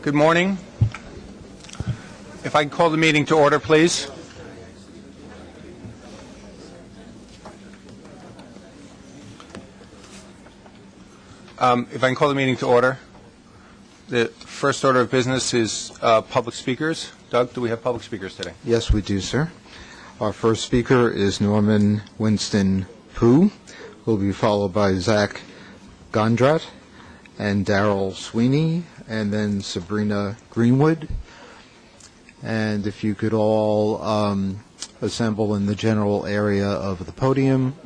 Good morning. If I can call the meeting to order, please. If I can call the meeting to order. The first order of business is public speakers. Doug, do we have public speakers today? Yes, we do, sir. Our first speaker is Norman Winston Pooh, who will be followed by Zach Gondrat and Daryl Sweeney, and then Sabrina Greenwood. And if you could all assemble in the general area of the podium,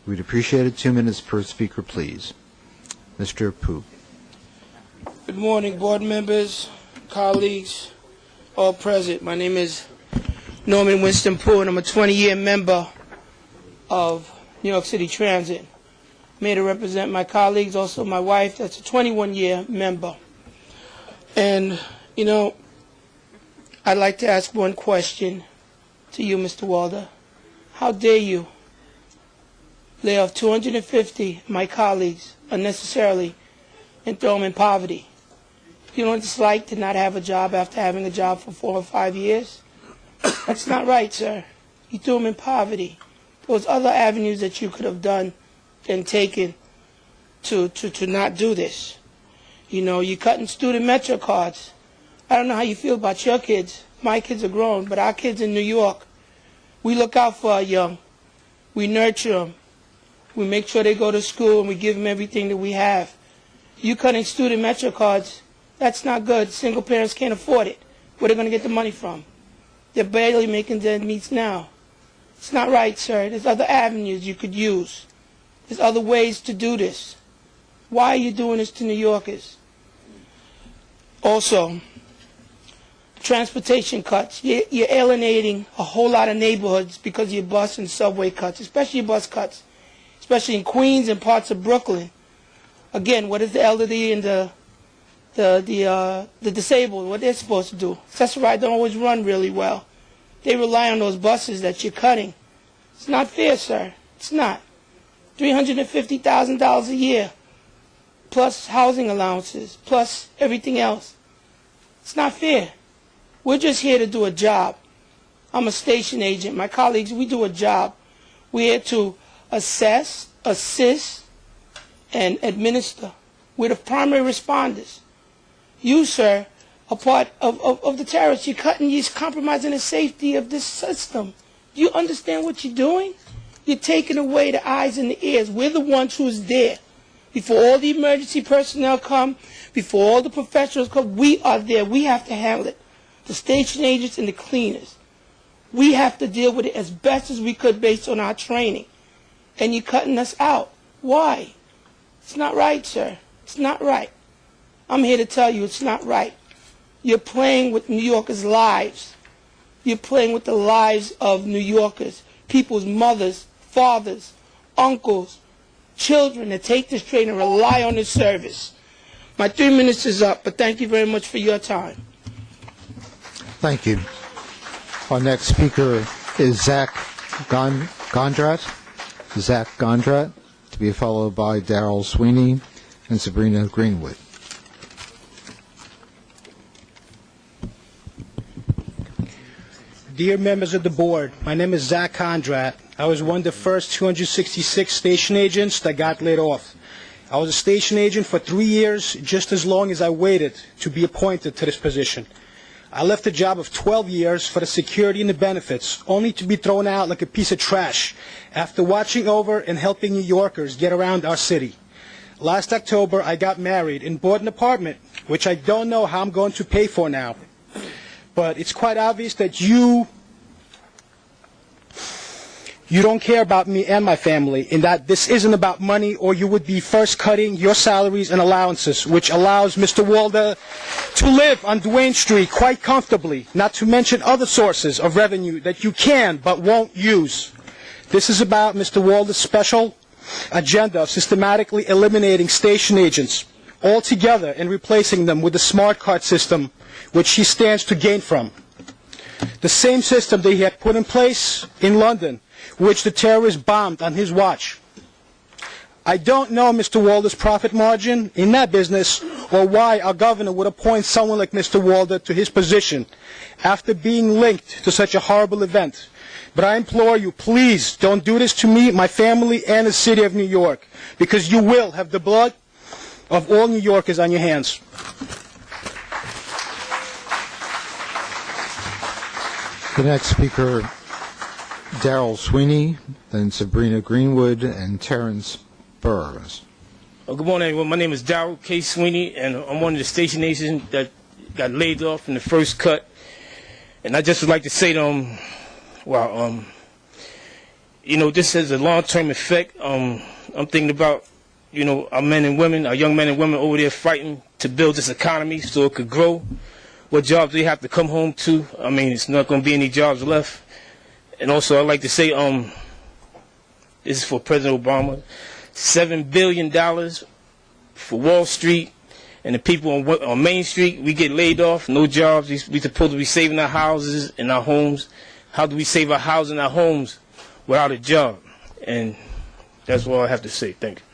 we'd appreciate it. 2 minutes per speaker, please. Mr. Pooh. Good morning, board members, colleagues, all present. My name is Norman Winston Pooh, and I'm a 20-year member of New York City Transit. I'm here to represent my colleagues, also my wife, that's a 21-year member. And, you know, I'd like to ask one question to you, Mr. Walder. How dare you lay off 250 of my colleagues unnecessarily and throw them in poverty? You know what it's like to not have a job after having a job for 4 or 5 years? That's not right, sir. You threw them in poverty. There was other avenues that you could have done and taken to not do this. You know, you're cutting student Metro cards. I don't know how you feel about your kids. My kids are grown, but our kids in New York, we look out for our young. We nurture them. We make sure they go to school and we give them everything that we have. You cutting student Metro cards, that's not good. Single parents can't afford it. Where are they going to get the money from? They're barely making their meets now. It's not right, sir. There's other avenues you could use. There's other ways to do this. Why are you doing this to New Yorkers? Also, transportation cuts. You're alienating a whole lot of neighborhoods because of your bus and subway cuts, especially your bus cuts, especially in Queens and parts of Brooklyn. Again, what is the elderly and the disabled, what they're supposed to do? Accessories don't always run really well. They rely on those buses that you're cutting. It's not fair, sir. It's not. $350,000 a year, plus housing allowances, plus everything else. It's not fair. We're just here to do a job. I'm a station agent. My colleagues, we do a job. We're here to assess, assist, and administer. We're the primary responders. You, sir, are part of the terrorists. You're compromising the safety of this system. Do you understand what you're doing? You're taking away the eyes and the ears. We're the ones who's there. Before all the emergency personnel come, before all the professionals come, we are there. We have to handle it. The station agents and the cleaners. We have to deal with it as best as we could based on our training. And you're cutting us out. Why? It's not right, sir. It's not right. I'm here to tell you it's not right. You're playing with New Yorkers' lives. You're playing with the lives of New Yorkers, people's mothers, fathers, uncles, children that take this train and rely on this service. My 3 minutes is up, but thank you very much for your time. Thank you. Our next speaker is Zach Gondrat. Zach Gondrat, to be followed by Daryl Sweeney and Sabrina Greenwood. Dear members of the board, my name is Zach Gondrat. I was one of the first 266 station agents that got laid off. I was a station agent for 3 years, just as long as I waited to be appointed to this position. I left a job of 12 years for the security and the benefits, only to be thrown out like a piece of trash after watching over and helping New Yorkers get around our city. Last October, I got married and bought an apartment, which I don't know how I'm going to pay for now. But it's quite obvious that you don't care about me and my family, and that this isn't about money, or you would be first cutting your salaries and allowances, which allows Mr. Walder to live on Duane Street quite comfortably, not to mention other sources of revenue that you can but won't use. This is about Mr. Walder's special agenda of systematically eliminating station agents altogether and replacing them with the smart card system, which he stands to gain from. The same system that he had put in place in London, which the terrorists bombed on his watch. I don't know Mr. Walder's profit margin in that business or why our governor would appoint someone like Mr. Walder to his position after being linked to such a horrible event. But I implore you, please don't do this to me, my family, and the city of New York, because you will have the blood of all New Yorkers on your hands. The next speaker, Darrell Sweeney, then Sabrina Greenwood, and Terrence Burrows. Good morning, everyone. My name is Darrell K. Sweeney, and I'm one of the station agents that got laid off in the first cut. And I just would like to say to them, this has a long-term effect. I'm thinking about, our men and women, our young men and women over there fighting to build this economy so it could grow. What jobs they have to come home to. I mean, it's not going to be any jobs left. And also, I'd like to say, this is for President Obama, $7 billion for Wall Street and the people on Main Street. We get laid off, no jobs. We're supposed to be saving our houses and our homes. How do we save our houses and our homes without a job? And that's all I have to say. Thank you.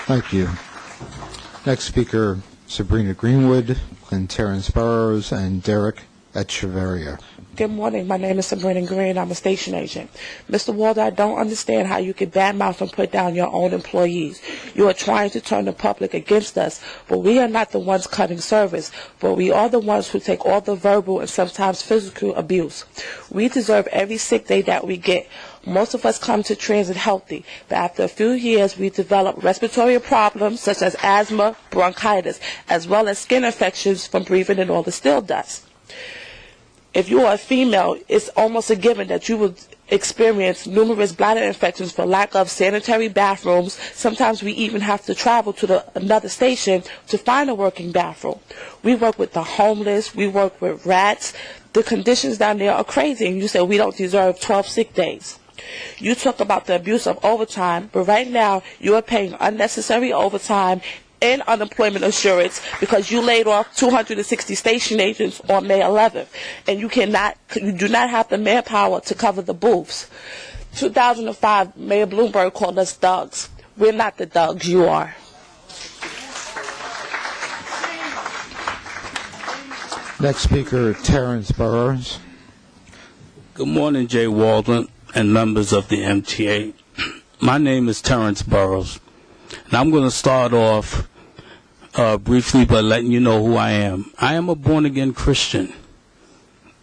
Thank you. Next speaker, Sabrina Greenwood, and Terrence Burrows, and Derek Echeverria. Good morning. My name is Sabrina Green. I'm a station agent. Mr. Walder, I don't understand how you can badmouth and put down your own employees. You are trying to turn the public against us, but we are not the ones cutting service, but we are the ones who take all the verbal and sometimes physical abuse. We deserve every sick day that we get. Most of us come to transit healthy, but after a few years, we develop respiratory problems such as asthma, bronchitis, as well as skin infections from breathing in all the steel dust. If you are a female, it's almost a given that you will experience numerous bladder infections for lack of sanitary bathrooms. Sometimes we even have to travel to another station to find a working bathroom. We work with the homeless. We work with rats. The conditions down there are crazy, and you say we don't deserve 12 sick days. You talk about the abuse of overtime, but right now you are paying unnecessary overtime and unemployment insurance because you laid off 260 station agents on May 11th, and you do not have the manpower to cover the booths. 2005, Mayor Bloomberg called us thugs. We're not the thugs, you are. Next speaker, Terrence Burrows. Good morning, Jay Waldron and members of the MTA. My name is Terrence Burrows, and I'm going to start off briefly by letting you know who I am. I am a born-again Christian,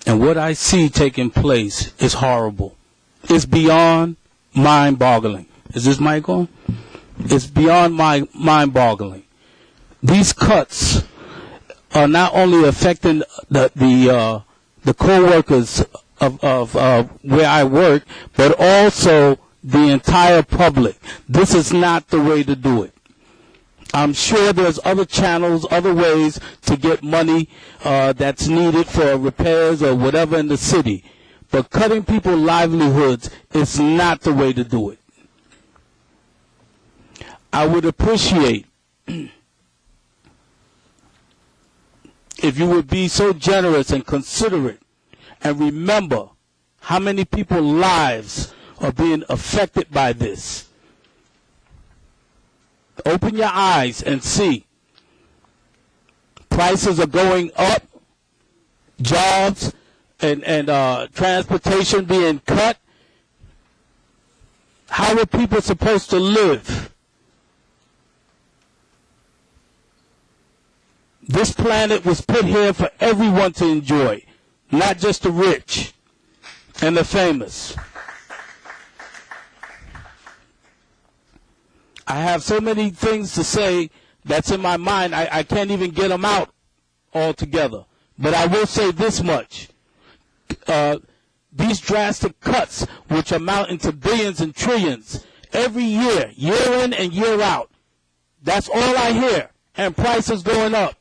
and what I see taking place is horrible. It's beyond mind-boggling. Is this mic on? It's beyond mind-boggling. These cuts are not only affecting the co-workers of where I work, but also the entire public. This is not the way to do it. I'm sure there's other channels, other ways to get money that's needed for repairs or whatever in the city. But cutting people's livelihoods is not the way to do it. I would appreciate if you would be so generous and considerate and remember how many people's lives are being affected by this. Open your eyes and see. Prices are going up, jobs and transportation being cut. How are people supposed to live? This planet was put here for everyone to enjoy, not just the rich and the famous. I have so many things to say that's in my mind, I can't even get them out altogether. But I will say this much. These drastic cuts, which amount into billions and trillions, every year, year in and year out, that's all I hear. And prices going up.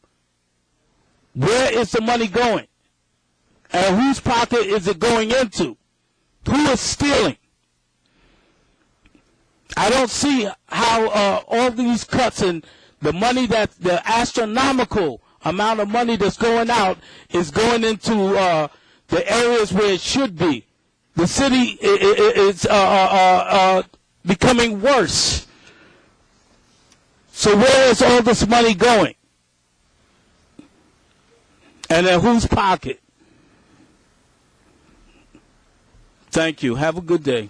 Where is the money going? And whose pocket is it going into? Who is stealing? I don't see how all these cuts and the money the astronomical amount of money that's going out is going into the areas where it should be. The city is becoming worse. So where is all this money going? And in whose pocket? Thank you. Have a good day.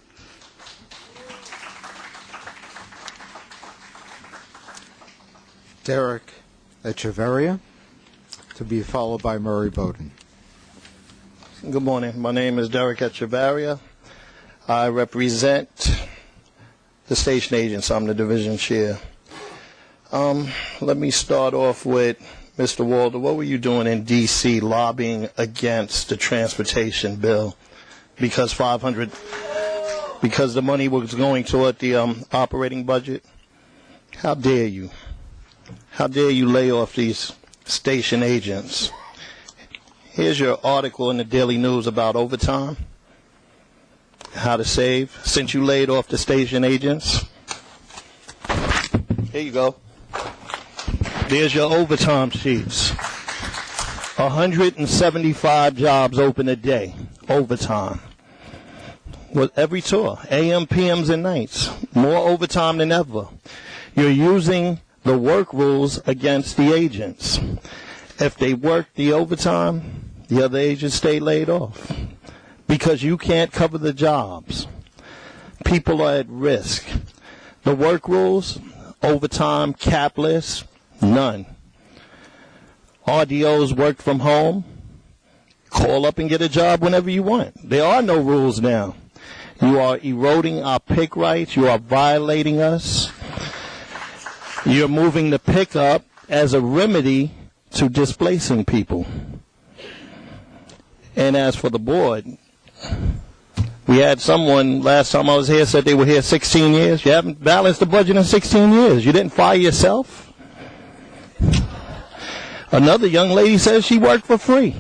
Derek Echeverria, to be followed by Murray Bowden. Good morning. My name is Derek Echeverria. I represent the station agents. I'm the division chair. Let me start off with Mr. Walter. What were you doing in D.C. lobbying against the transportation bill? Because the money was going toward the operating budget? How dare you? How dare you lay off these station agents? Here's your article in the Daily News about overtime. How to save since you laid off the station agents. Here you go. There's your overtime sheets. 175 jobs open a day. Overtime. With every tour. AM, PMs, and nights. More overtime than ever. You're using the work rules against the agents. If they work the overtime, the other agents stay laid off. Because you can't cover the jobs. People are at risk. The work rules, overtime, capless, none. RDOs work from home. Call up and get a job whenever you want. There are no rules now. You are eroding our pick rights. You are violating us. You're moving the pickup as a remedy to displacing people. And as for the board, we had someone last time I was here said they were here 16 years. You haven't balanced the budget in 16 years. You didn't fire yourself. Another young lady says she worked for free.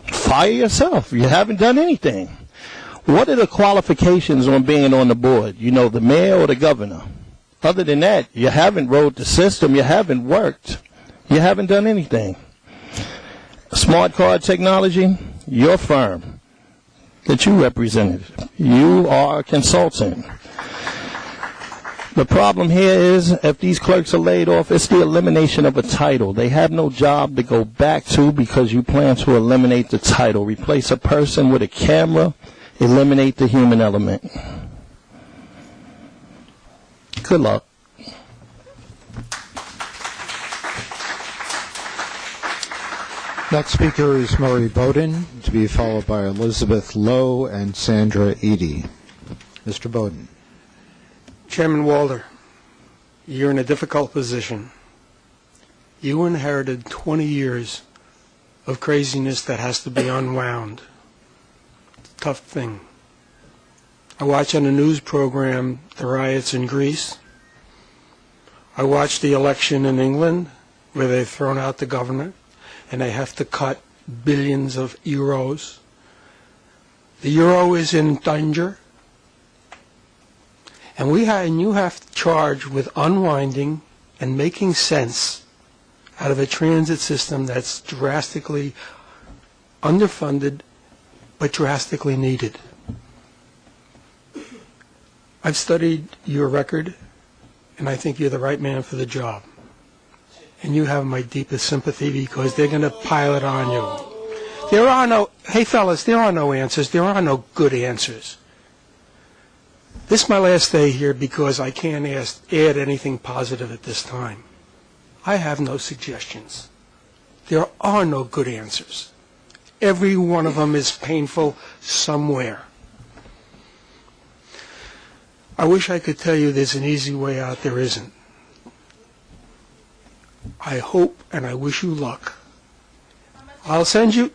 Fire yourself. You haven't done anything. What are the qualifications on being on the board? You know, the mayor or the governor? Other than that, you haven't rode the system. You haven't worked. You haven't done anything. Smart card technology, your firm that you represented. You are a consultant. The problem here is if these clerks are laid off, it's the elimination of a title. They have no job to go back to because you plan to eliminate the title. Replace a person with a camera, eliminate the human element. Good luck. Next speaker is Murray Bowden, to be followed by Elizabeth Lowe and Sandra Eady. Mr. Bowden. Chairman Walter, you're in a difficult position. You inherited 20 years of craziness that has to be unwound. It's a tough thing. I watch on the news program the riots in Greece. I watched the election in England where they've thrown out the government and they have to cut billions of euros. The euro is in danger. And you have charged with unwinding and making sense out of a transit system that's drastically underfunded but drastically needed. I've studied your record, and I think you're the right man for the job. And you have my deepest sympathy because they're going to pile it on you. Hey fellas, there are no answers. There are no good answers. This is my last day here because I can't add anything positive at this time. I have no suggestions. There are no good answers. Every one of them is painful somewhere. I wish I could tell you there's an easy way out. There isn't. I hope and I wish you luck. I'll send you,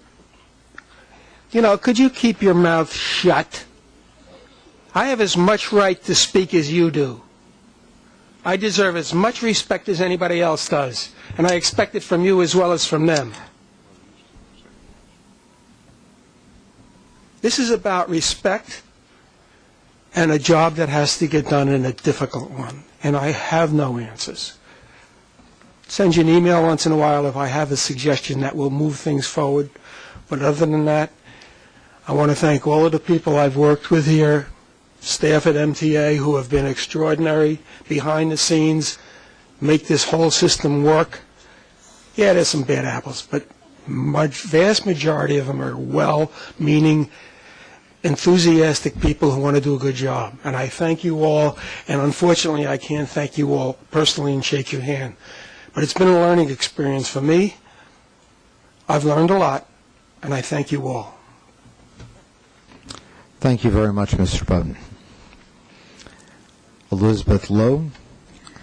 could you keep your mouth shut? I have as much right to speak as you do. I deserve as much respect as anybody else does, and I expect it from you as well as from them. This is about respect and a job that has to get done in a difficult one, and I have no answers. Send you an email once in a while if I have a suggestion that will move things forward, but other than that, I want to thank all of the people I've worked with here staff at MTA who have been extraordinary behind the scenes, make this whole system work. Yeah, there's some bad apples, but vast majority of them are well-meaning, enthusiastic people who want to do a good job. And I thank you all, and unfortunately I can't thank you all personally and shake your hand. But it's been a learning experience for me. I've learned a lot, and I thank you all. Thank you very much, Mr. Button. Elizabeth Lowe,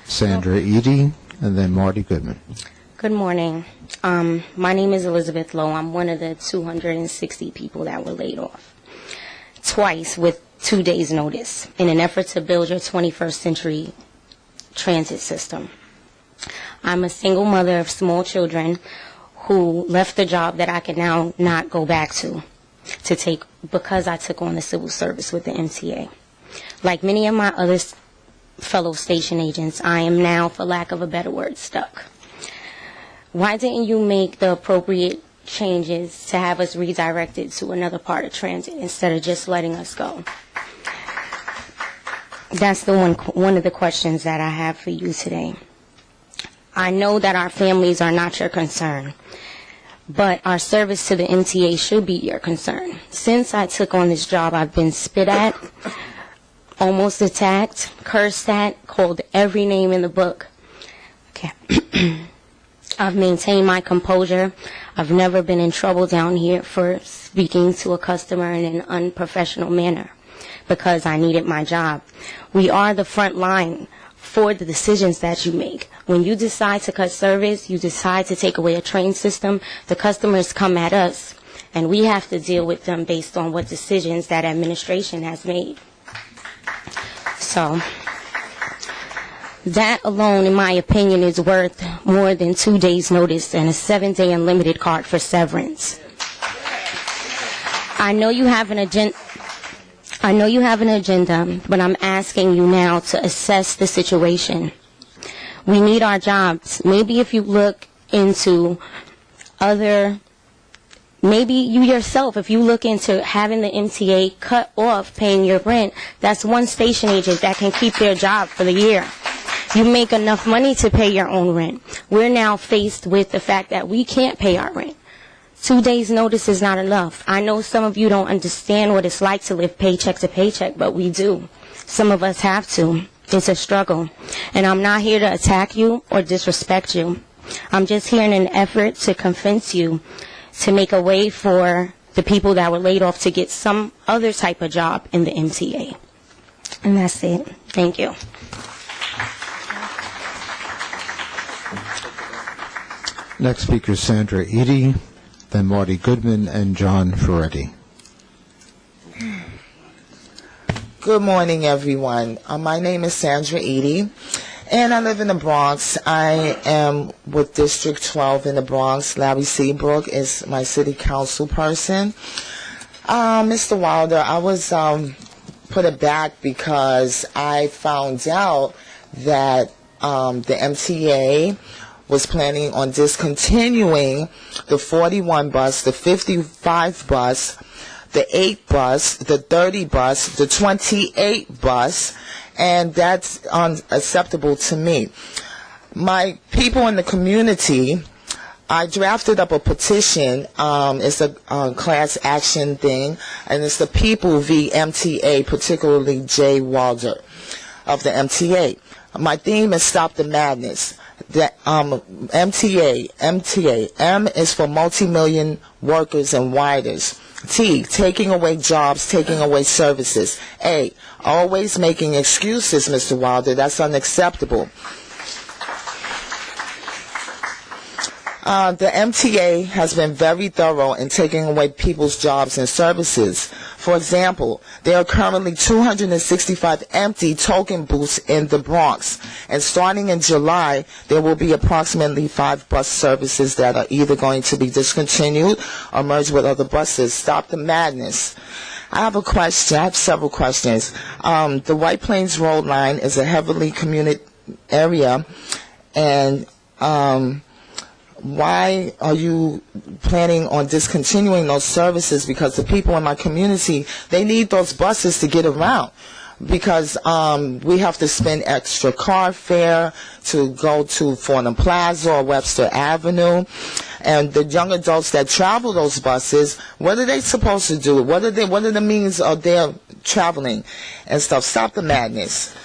Sandra Eady, and then Marty Goodman. Good morning. My name is Elizabeth Lowe. I'm one of the 260 people that were laid off. Twice with 2 days' notice in an effort to build your 21st century transit system. I'm a single mother of small children who left the job that I can now not go back to take because I took on the civil service with the MTA. Like many of my other fellow station agents, I am now, for lack of a better word, stuck. Why didn't you make the appropriate changes to have us redirected to another part of transit instead of just letting us go? That's one of the questions that I have for you today. I know that our families are not your concern, but our service to the MTA should be your concern. Since I took on this job, I've been spit at, almost attacked, cursed at, called every name in the book. Okay. I've maintained my composure. I've never been in trouble down here for speaking to a customer in an unprofessional manner because I needed my job. We are the front line for the decisions that you make. When you decide to cut service, you decide to take away a train system, the customers come at us, and we have to deal with them based on what decisions that administration has made. So that alone, in my opinion, is worth more than 2 days' notice and a 7-day unlimited card for severance. I know you have an agenda, but I'm asking you now to assess the situation. We need our jobs. Maybe if you look into maybe you yourself, if you look into having the MTA cut off paying your rent, that's one station agent that can keep their job for the year. You make enough money to pay your own rent. We're now faced with the fact that we can't pay our rent. 2 days' notice is not enough. I know some of you don't understand what it's like to live paycheck to paycheck, but we do. Some of us have to. It's a struggle. And I'm not here to attack you or disrespect you. I'm just here in an effort to convince you to make a way for the people that were laid off to get some other type of job in the MTA. And that's it. Thank you. Next speaker is Sandra Eady, then Marty Goodman and John Ferretti. Good morning, everyone. My name is Sandra Eady, and I live in the Bronx. I am with District 12 in the Bronx. Larry Seabrook is my city council person. Mr. Wilder, I was put aback because I found out that the MTA was planning on discontinuing the 41 bus, the 55 bus, the 8 bus, the 30 bus, the 28 bus, and that's unacceptable to me. My people in the community, I drafted up a petition. It's a class action thing, and it's the people v. MTA, particularly Jay Walder of the MTA. My theme is Stop the Madness. The MTA, M is for multi-million workers and riders. T, taking away jobs, taking away services. A, always making excuses, Mr. Wilder. That's unacceptable. The MTA has been very thorough in taking away people's jobs and services. For example, there are currently 265 empty token booths in the Bronx, and starting in July, there will be approximately 5 bus services that are either going to be discontinued or merged with other buses. Stop the madness. I have a question. I have several questions. The White Plains Road line is a heavily commuted area, and why are you planning on discontinuing those services? Because the people in my community, they need those buses to get around. because we have to spend extra car fare to go to Fordham Plaza or Webster Avenue. And the young adults that travel those buses, what are they supposed to do? What are the means of their traveling and stuff? Stop the madness.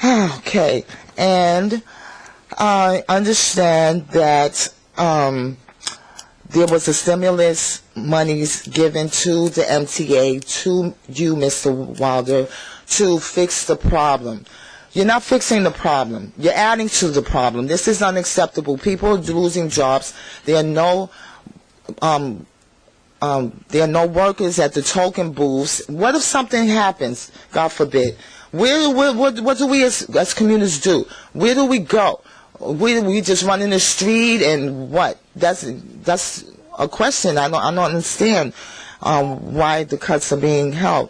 Okay. And I understand that there was a stimulus monies given to the MTA, to you, Mr. Wilder, to fix the problem. You're not fixing the problem. You're adding to the problem. This is unacceptable. People are losing jobs. There are no workers at the token booths. What if something happens? God forbid. What do we as communities do? Where do we go? We just run in the street and what? That's a question. I don't understand why the cuts are being held.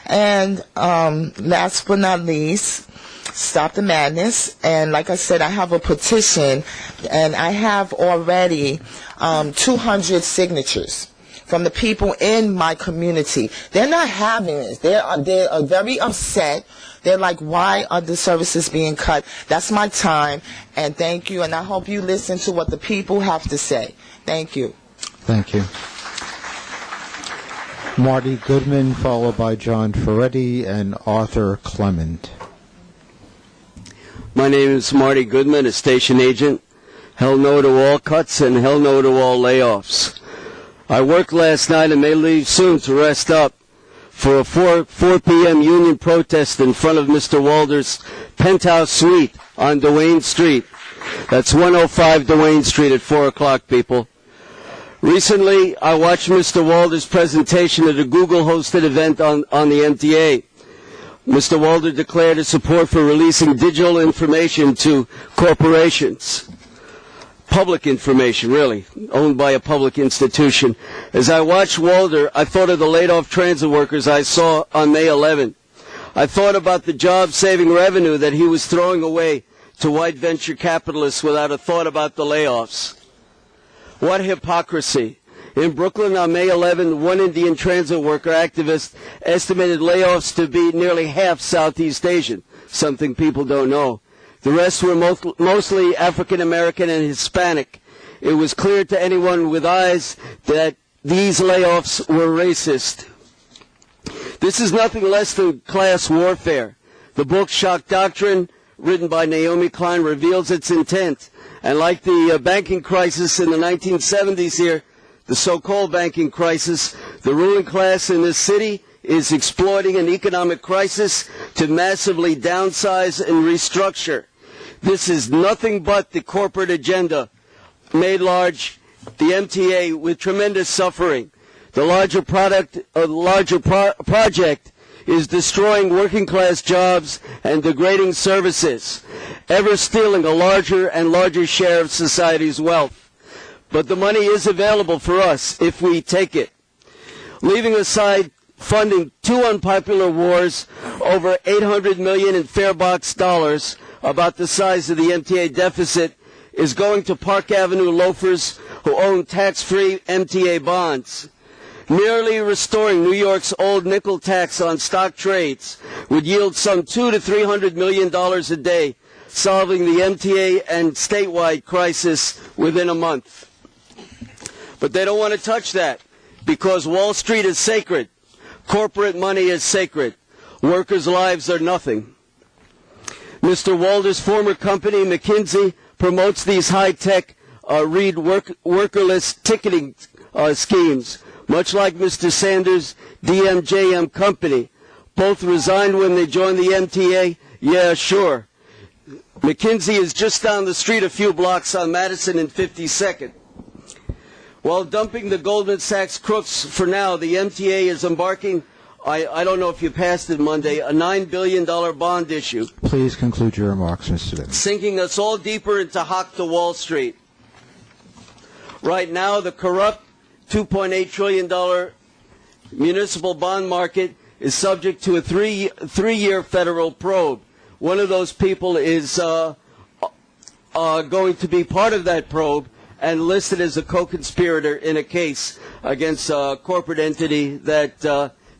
And last but not least, stop the madness. And like I said, I have a petition, and I have already 200 signatures from the people in my community. They're not having it. They are very upset. They're like, why are the services being cut? That's my time, and thank you, and I hope you listen to what the people have to say. Thank you. Thank you. Marty Goodman, followed by John Ferretti and Arthur Clement. My name is Marty Goodman, a station agent. Hell no to all cuts and hell no to all layoffs. I worked last night and may leave soon to rest up for a 4 p.m. union protest in front of Mr. Walder's penthouse suite on Duane Street. That's 105 Duane Street at 4 o'clock, people. Recently, I watched Mr. Walder's presentation at a Google-hosted event on the MTA. Mr. Walder declared his support for releasing digital information to corporations. Public information, really, owned by a public institution. As I watched Walder, I thought of the laid-off transit workers I saw on May 11. I thought about the job-saving revenue that he was throwing away to white venture capitalists without a thought about the layoffs. What hypocrisy. In Brooklyn on May 11, one Indian transit worker activist estimated layoffs to be nearly half Southeast Asian, something people don't know. The rest were mostly African American and Hispanic. It was clear to anyone with eyes that these layoffs were racist. This is nothing less than class warfare. The book Shock Doctrine, written by Naomi Klein, reveals its intent. And like the banking crisis in the 1970s here, the so-called banking crisis, the ruling class in this city is exploiting an economic crisis to massively downsize and restructure. This is nothing but the corporate agenda made large, the MTA, with tremendous suffering. The larger project is destroying working class jobs and degrading services, ever stealing a larger and larger share of society's wealth. But the money is available for us if we take it. Leaving aside funding two unpopular wars over $800 million in fare box dollars, about the size of the MTA deficit, is going to Park Avenue loafers who own tax-free MTA bonds. Merely restoring New York's old nickel tax on stock trades would yield some $200 to $300 million a day, solving the MTA and statewide crisis within a month. But they don't want to touch that because Wall Street is sacred. Corporate money is sacred. Workers' lives are nothing. Mr. Walder's former company, McKinsey, promotes these high-tech workerless ticketing schemes, much like Mr. Sanders' DMJM company. Both resigned when they joined the MTA? Yeah, sure. McKinsey is just down the street a few blocks on Madison and 52nd. While dumping the Goldman Sachs crooks for now, the MTA is embarking, I don't know if you passed it Monday, a $9 billion bond issue. Please conclude your remarks, Mr. Davis. Sinking us all deeper into Hock to Wall Street. Right now, the corrupt $2.8 trillion municipal bond market is subject to a three-year federal probe. One of those people is going to be part of that probe and listed as a co-conspirator in a case against a corporate entity that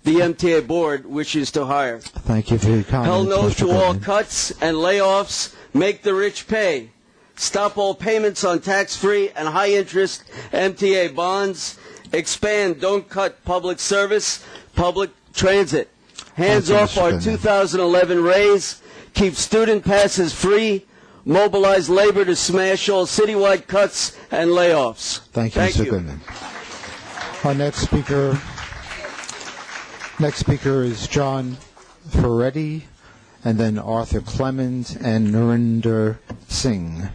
the MTA Board wishes to hire. Thank you for your comment. Hell no Mr. to all Goodman. cuts and layoffs. Make the rich pay. Stop all payments on tax-free and high-interest MTA bonds. Expand, don't cut public service, public transit. Hands Thank you, off Mr. our Goodman. 2011 raise. Keep student passes free. Mobilize labor to smash all citywide cuts and layoffs. Thank you, Mr. Goodman. Our next speaker is John Ferretti, and then Arthur Clement and Narinder Singh.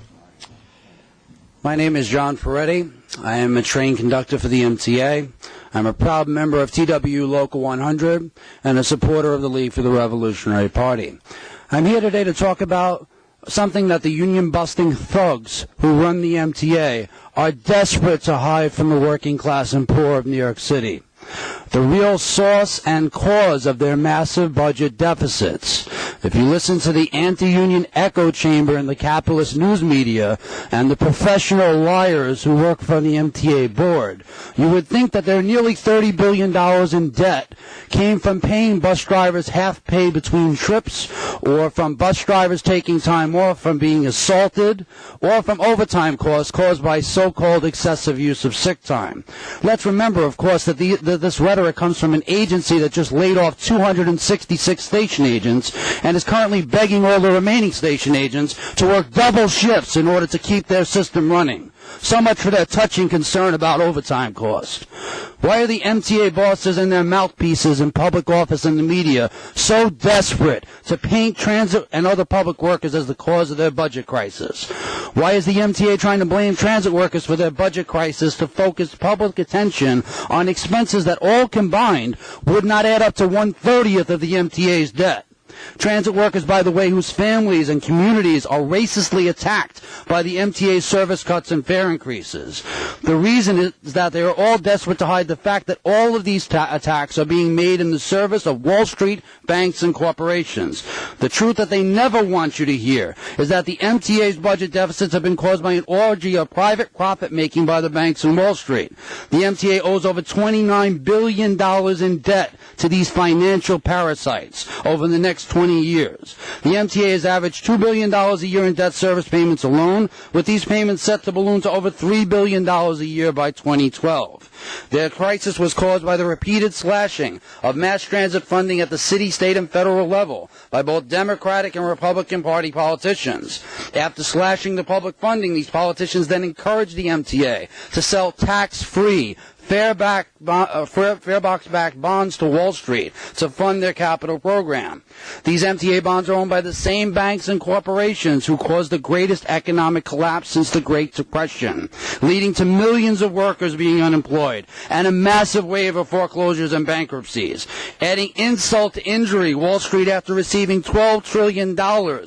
My name is John Ferretti. I am a train conductor for the MTA. I'm a proud member of TWU Local 100 and a supporter of the League for the Revolutionary Party. I'm here today to talk about something that the union-busting thugs who run the MTA are desperate to hide from the working class and poor of New York City. The real source and cause of their massive budget deficits. If you listen to the anti-union echo chamber in the capitalist news media and the professional liars who work for the MTA Board, you would think that their nearly $30 billion in debt came from paying bus drivers half pay between trips, or from bus drivers taking time off from being assaulted, or from overtime costs caused by so-called excessive use of sick time. Let's remember, of course, that this rhetoric comes from an agency that just laid off 266 station agents and is currently begging all the remaining station agents to work double shifts in order to keep their system running. So much for their touching concern about overtime cost. Why are the MTA bosses and their mouthpieces in public office and the media so desperate to paint transit and other public workers as the cause of their budget crisis? Why is the MTA trying to blame transit workers for their budget crisis to focus public attention on expenses that all combined would not add up to 1/30th of the MTA's debt? Transit workers, by the way, whose families and communities are racistly attacked by the MTA service cuts and fare increases. The reason is that they are all desperate to hide the fact that all of these attacks are being made in the service of Wall Street, banks, and corporations. The truth that they never want you to hear is that the MTA's budget deficits have been caused by an orgy of private profit-making by the banks and Wall Street. The MTA owes over $29 billion in debt to these financial parasites over the next 20 years. The MTA has averaged $2 billion a year in debt service payments alone, with these payments set to balloon to over $3 billion a year by 2012. Their crisis was caused by the repeated slashing of mass transit funding at the city, state, and federal level by both Democratic and Republican Party politicians. After slashing the public funding, these politicians then encouraged the MTA to sell tax-free farebox-backed bonds to Wall Street to fund their capital program. These MTA bonds are owned by the same banks and corporations who caused the greatest economic collapse since the Great Depression, leading to millions of workers being unemployed and a massive wave of foreclosures and bankruptcies. Adding insult to injury, Wall Street, after receiving $12 trillion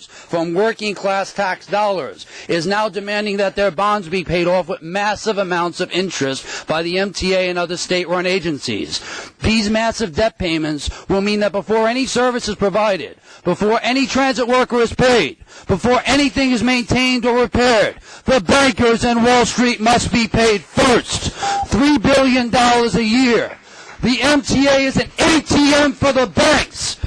from working-class tax dollars, is now demanding that their bonds be paid off with massive amounts of interest by the MTA and other state-run agencies. These massive debt payments will mean that before any service is provided, before any transit worker is paid, before anything is maintained or repaired, the bankers and Wall Street must be paid first. $3 billion a year. The MTA is an ATM for the banks.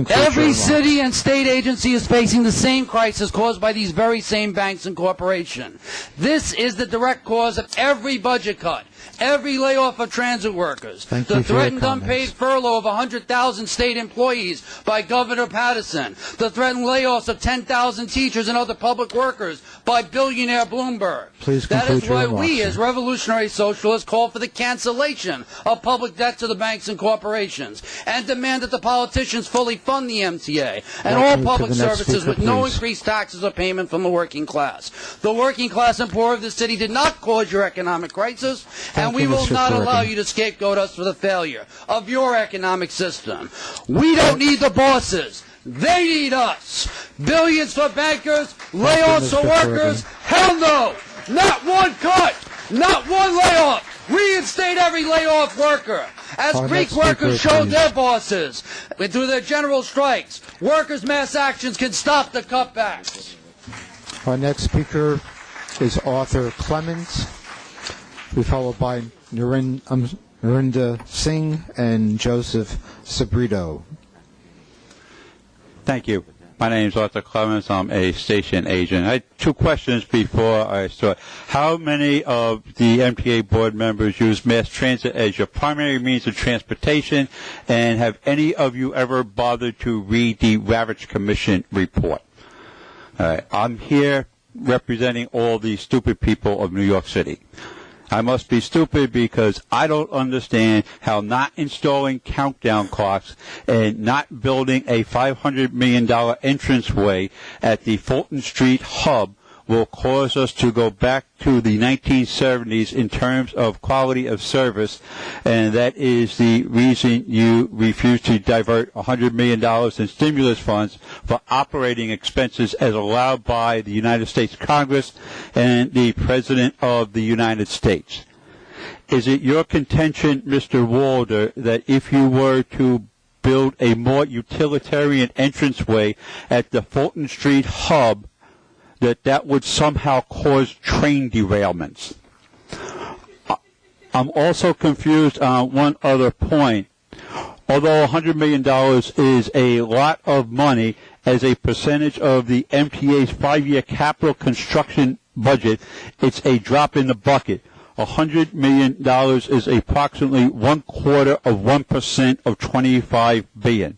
Every city and state agency is facing the same crisis caused by these very same banks and corporations. This is the direct cause of every budget cut, every layoff of transit workers, the threatened unpaid furlough of 100,000 state employees by Governor Patterson, the threatened layoffs of 10,000 teachers and other public workers by billionaire Bloomberg. That is why we, as revolutionary socialists, call for the cancellation of public debt to the banks and corporations and demand that the politicians fully fund the MTA and all public services with no increased taxes or payment from the working class. The working class and poor of the city did not cause your economic crisis, and we will not allow you to scapegoat us for the failure of your economic system. We don't need the bosses. They need us. Billions for bankers, layoffs for workers. Hell no. Not one cut. Not one layoff. Reinstate every layoff worker. As Greek workers showed their bosses through their general strikes, workers' mass actions can stop the cutbacks. Our next speaker is Arthur Clement, followed by Narinder Narinder Singh and Joseph Sabrito. Thank you. My name is Arthur Clemens. I'm a station agent. I had two questions before I start. How many of the MTA board members use mass transit as your primary means of transportation? And have any of you ever bothered to read the Ravitch Commission report? All right. I'm here representing all the stupid people of New York City. I must be stupid because I don't understand how not installing countdown clocks and not building a $500 million entranceway at the Fulton Street hub will cause us to go back to the 1970s in terms of quality of service, and that is the reason you refuse to divert $100 million in stimulus funds for operating expenses as allowed by the United States Congress and the President of the United States. Is it your contention, Mr. Walder, that if you were to build a more utilitarian entranceway at the Fulton Street hub, that would somehow cause train derailments? I'm also confused on one other point. Although $100 million is a lot of money as a percentage of the MTA's 5-year capital construction budget, it's a drop in the bucket. $100 million is approximately 1/4% of $25 billion.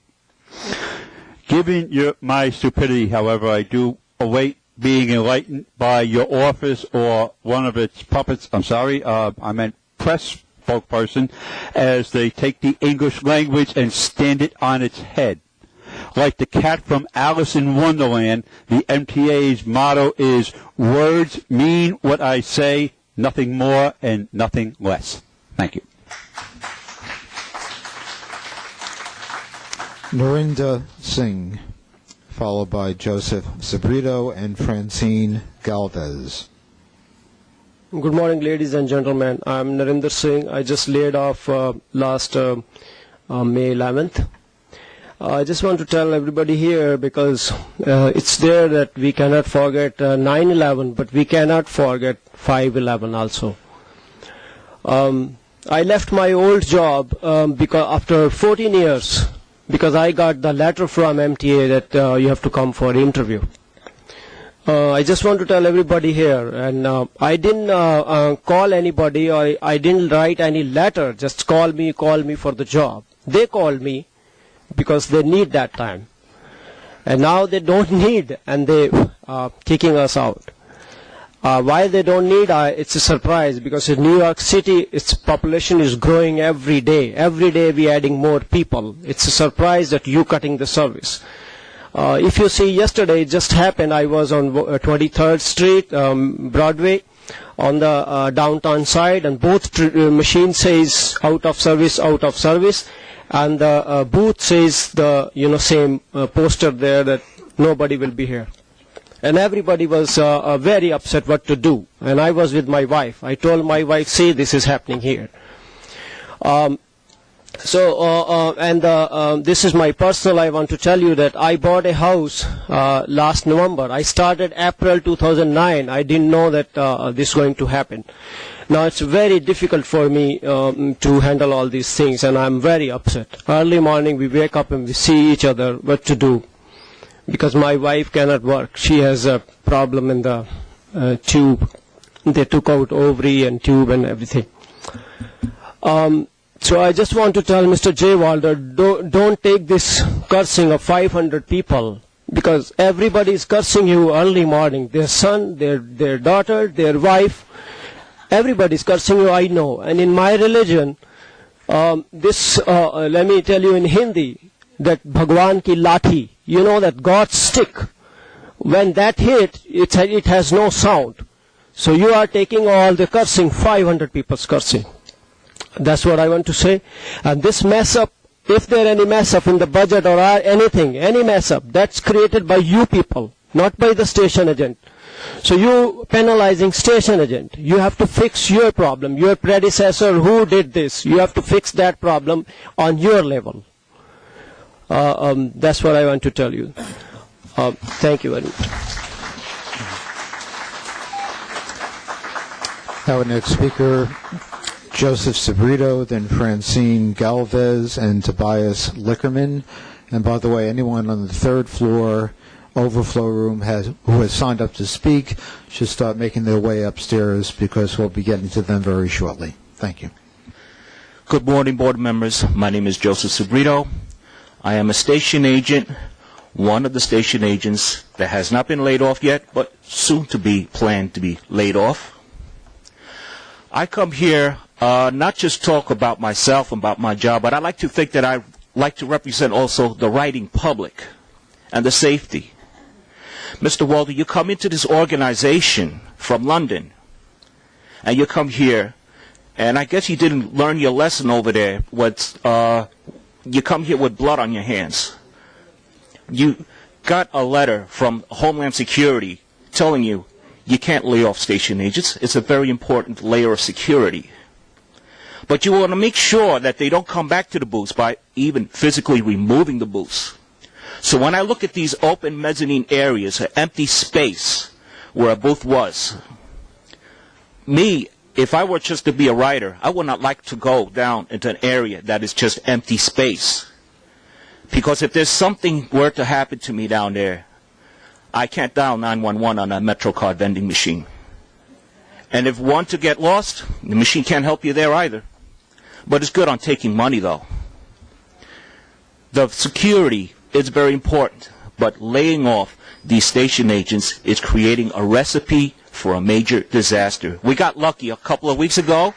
Given my stupidity, however, I do await being enlightened by your office or one of its puppets, I meant press spokesperson, as they take the English language and stand it on its head. Like the cat from Alice in Wonderland, the MTA's motto is, words mean what I say, nothing more and nothing less. Thank you. Narinder Singh, followed by Joseph Sabrito and Francine Galvez. Good morning, ladies and gentlemen. I'm Narinder Singh. I just laid off last May 11th. I just want to tell everybody here, because it's there that we cannot forget 9/11, but we cannot forget 5/11 also. I left my old job because after 14 years, because I got the letter from MTA that you have to come for interview. I just want to tell everybody here, and I didn't call anybody, or I didn't write any letter, just call me for the job. They called me because they need that time. And now they don't need, and they kicking us out. Why they don't need, it's a surprise, because in New York City, its population is growing every day. Every day we adding more people. It's a surprise that you cutting the service. If you see, yesterday it just happened. I was on 23rd Street, Broadway, on the downtown side, and both machine says out of service, and the booth says the same poster there that nobody will be here. And everybody was very upset what to do. And I was with my wife. I told my wife, see, this is happening here. This is my personal, I want to tell you that I bought a house last November. I started April 2009. I didn't know that this is going to happen. Now it's very difficult for me to handle all these things, and I'm very upset. Early morning we wake up and we see each other what to do, because my wife cannot work. She has a problem in the tube. They took out ovary and tube and everything. So I just want to tell Mr. J. Walder, don't take this cursing of 500 people, because everybody is cursing you early morning. Their son, their daughter, their wife, everybody is cursing you, I know. And in my religion, let me tell you in Hindi, that Bhagwan ki lathi, you know that God's stick, when that hit, it has no sound. So you are taking all the cursing, 500 people's cursing. That's what I want to say. And this mess up, if there any mess up in the budget or anything, any mess up, that's created by you people, not by the station agent. So you penalizing station agent. You have to fix your problem. Your predecessor who did this, you have to fix that problem on your level. That's what I want to tell you. Thank you very much. Our next speaker Joseph Sabrito, then Francine Galvez, and Tobias Lickerman. And by the way, anyone on the third floor overflow room who has signed up to speak should start making their way upstairs because we'll be getting to them very shortly. Thank you. Good morning, board members. My name is Joseph Sabrito. I am a station agent, one of the station agents that has not been laid off yet, but soon to be planned to be laid off. I come here not just talk about myself, about my job, but I like to think that I like to represent also the riding public and the safety. Mr. Walter, you come into this organization from London, and you come here, and I guess you didn't learn your lesson over there. You come here with blood on your hands. You got a letter from Homeland Security telling you you can't lay off station agents. It's a very important layer of security. But you want to make sure that they don't come back to the booths by even physically removing the booths. So when I look at these open mezzanine areas, an empty space where a booth was, if I were just to be a writer, I would not like to go down into an area that is just empty space. Because if there's something were to happen to me down there, I can't dial 911 on a MetroCard vending machine. And if one to get lost, the machine can't help you there either. But it's good on taking money, though. The security is very important, but laying off these station agents is creating a recipe for a major disaster. We got lucky a couple of weeks ago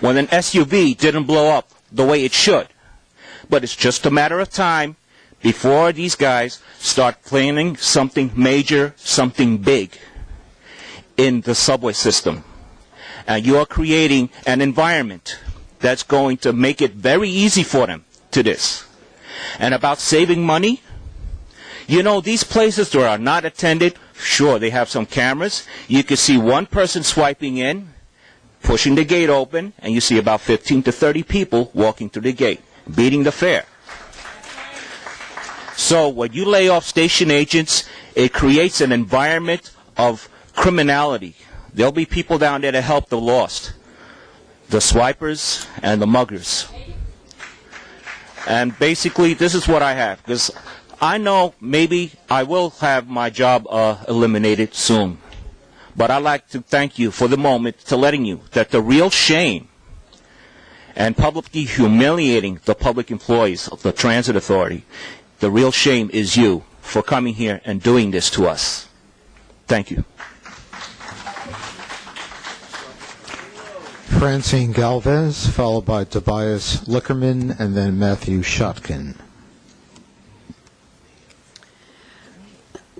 when an SUV didn't blow up the way it should. But it's just a matter of time before these guys start planning something major, something big in the subway system. And you are creating an environment that's going to make it very easy for them to this. And about saving money, you know, these places that are not attended, sure, they have some cameras. You can see one person swiping in, pushing the gate open, and you see about 15 to 30 people walking through the gate, beating the fare. So when you lay off station agents, it creates an environment of criminality. There'll be people down there to help the lost, the swipers and the muggers. And basically, this is what I have, because I know maybe I will have my job eliminated soon. But I'd like to thank you for the moment to letting you that the real shame and publicly humiliating the public employees of the Transit Authority, the real shame is you for coming here and doing this to us. Thank you. Francine Galvez, followed by Tobias Lickerman, and then Matthew Shotkin.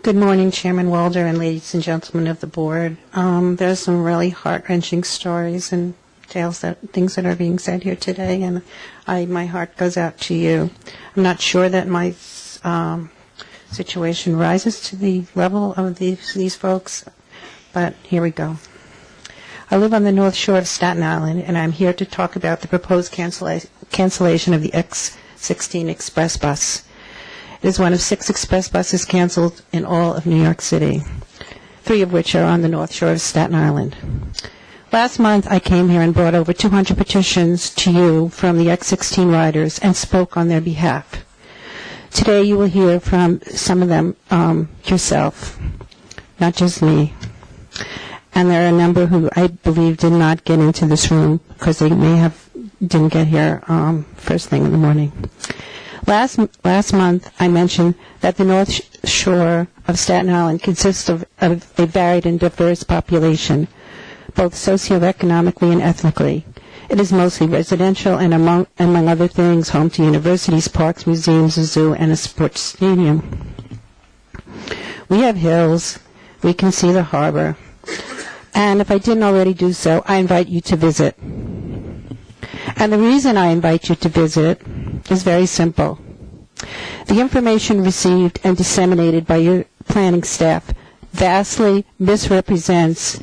Good morning, Chairman Walder and ladies and gentlemen of the board. There's some really heart-wrenching stories and things that are being said here today, and my heart goes out to you. I'm not sure that my situation rises to the level of these folks, but here we go. I live on the North Shore of Staten Island, and I'm here to talk about the proposed cancellation of the X16 Express bus. It is one of 6 express buses canceled in all of New York City, 3 of which are on the North Shore of Staten Island. Last month, I came here and brought over 200 petitions to you from the X16 riders and spoke on their behalf. Today, you will hear from some of them yourself, not just me. And there are a number who I believe did not get into this room because they didn't get here first thing in the morning. Last month, I mentioned that the North Shore of Staten Island consists of a varied and diverse population, both socioeconomically and ethnically. It is mostly residential and, among other things, home to universities, parks, museums, a zoo, and a sports stadium. We have hills. We can see the harbor. And if I didn't already do so, I invite you to visit. And the reason I invite you to visit is very simple. The information received and disseminated by your planning staff vastly misrepresents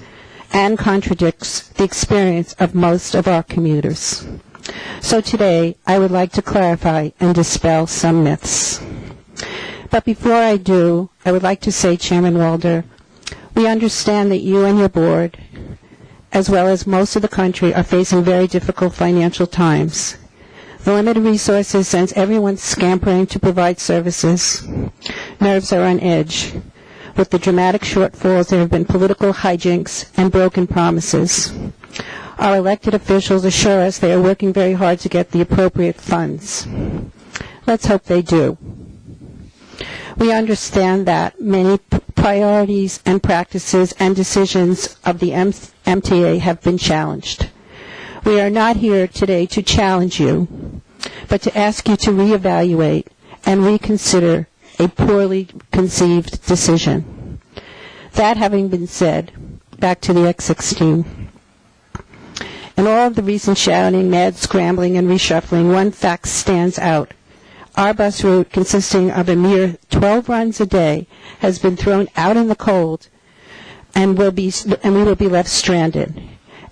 and contradicts the experience of most of our commuters. So today, I would like to clarify and dispel some myths. But before I do, I would like to say, Chairman Walder, we understand that you and your board as well as most of the country, are facing very difficult financial times. The limited resources sends everyone scampering to provide services. Nerves are on edge. With the dramatic shortfalls, there have been political hijinks and broken promises. Our elected officials assure us they are working very hard to get the appropriate funds. Let's hope they do. We understand that many priorities and practices and decisions of the MTA have been challenged. We are not here today to challenge you, but to ask you to reevaluate and reconsider a poorly conceived decision. That having been said, back to the X16. In all of the recent shouting, mad scrambling, and reshuffling, one fact stands out. Our bus route, consisting of a mere 12 runs a day, has been thrown out in the cold, and we will be left stranded.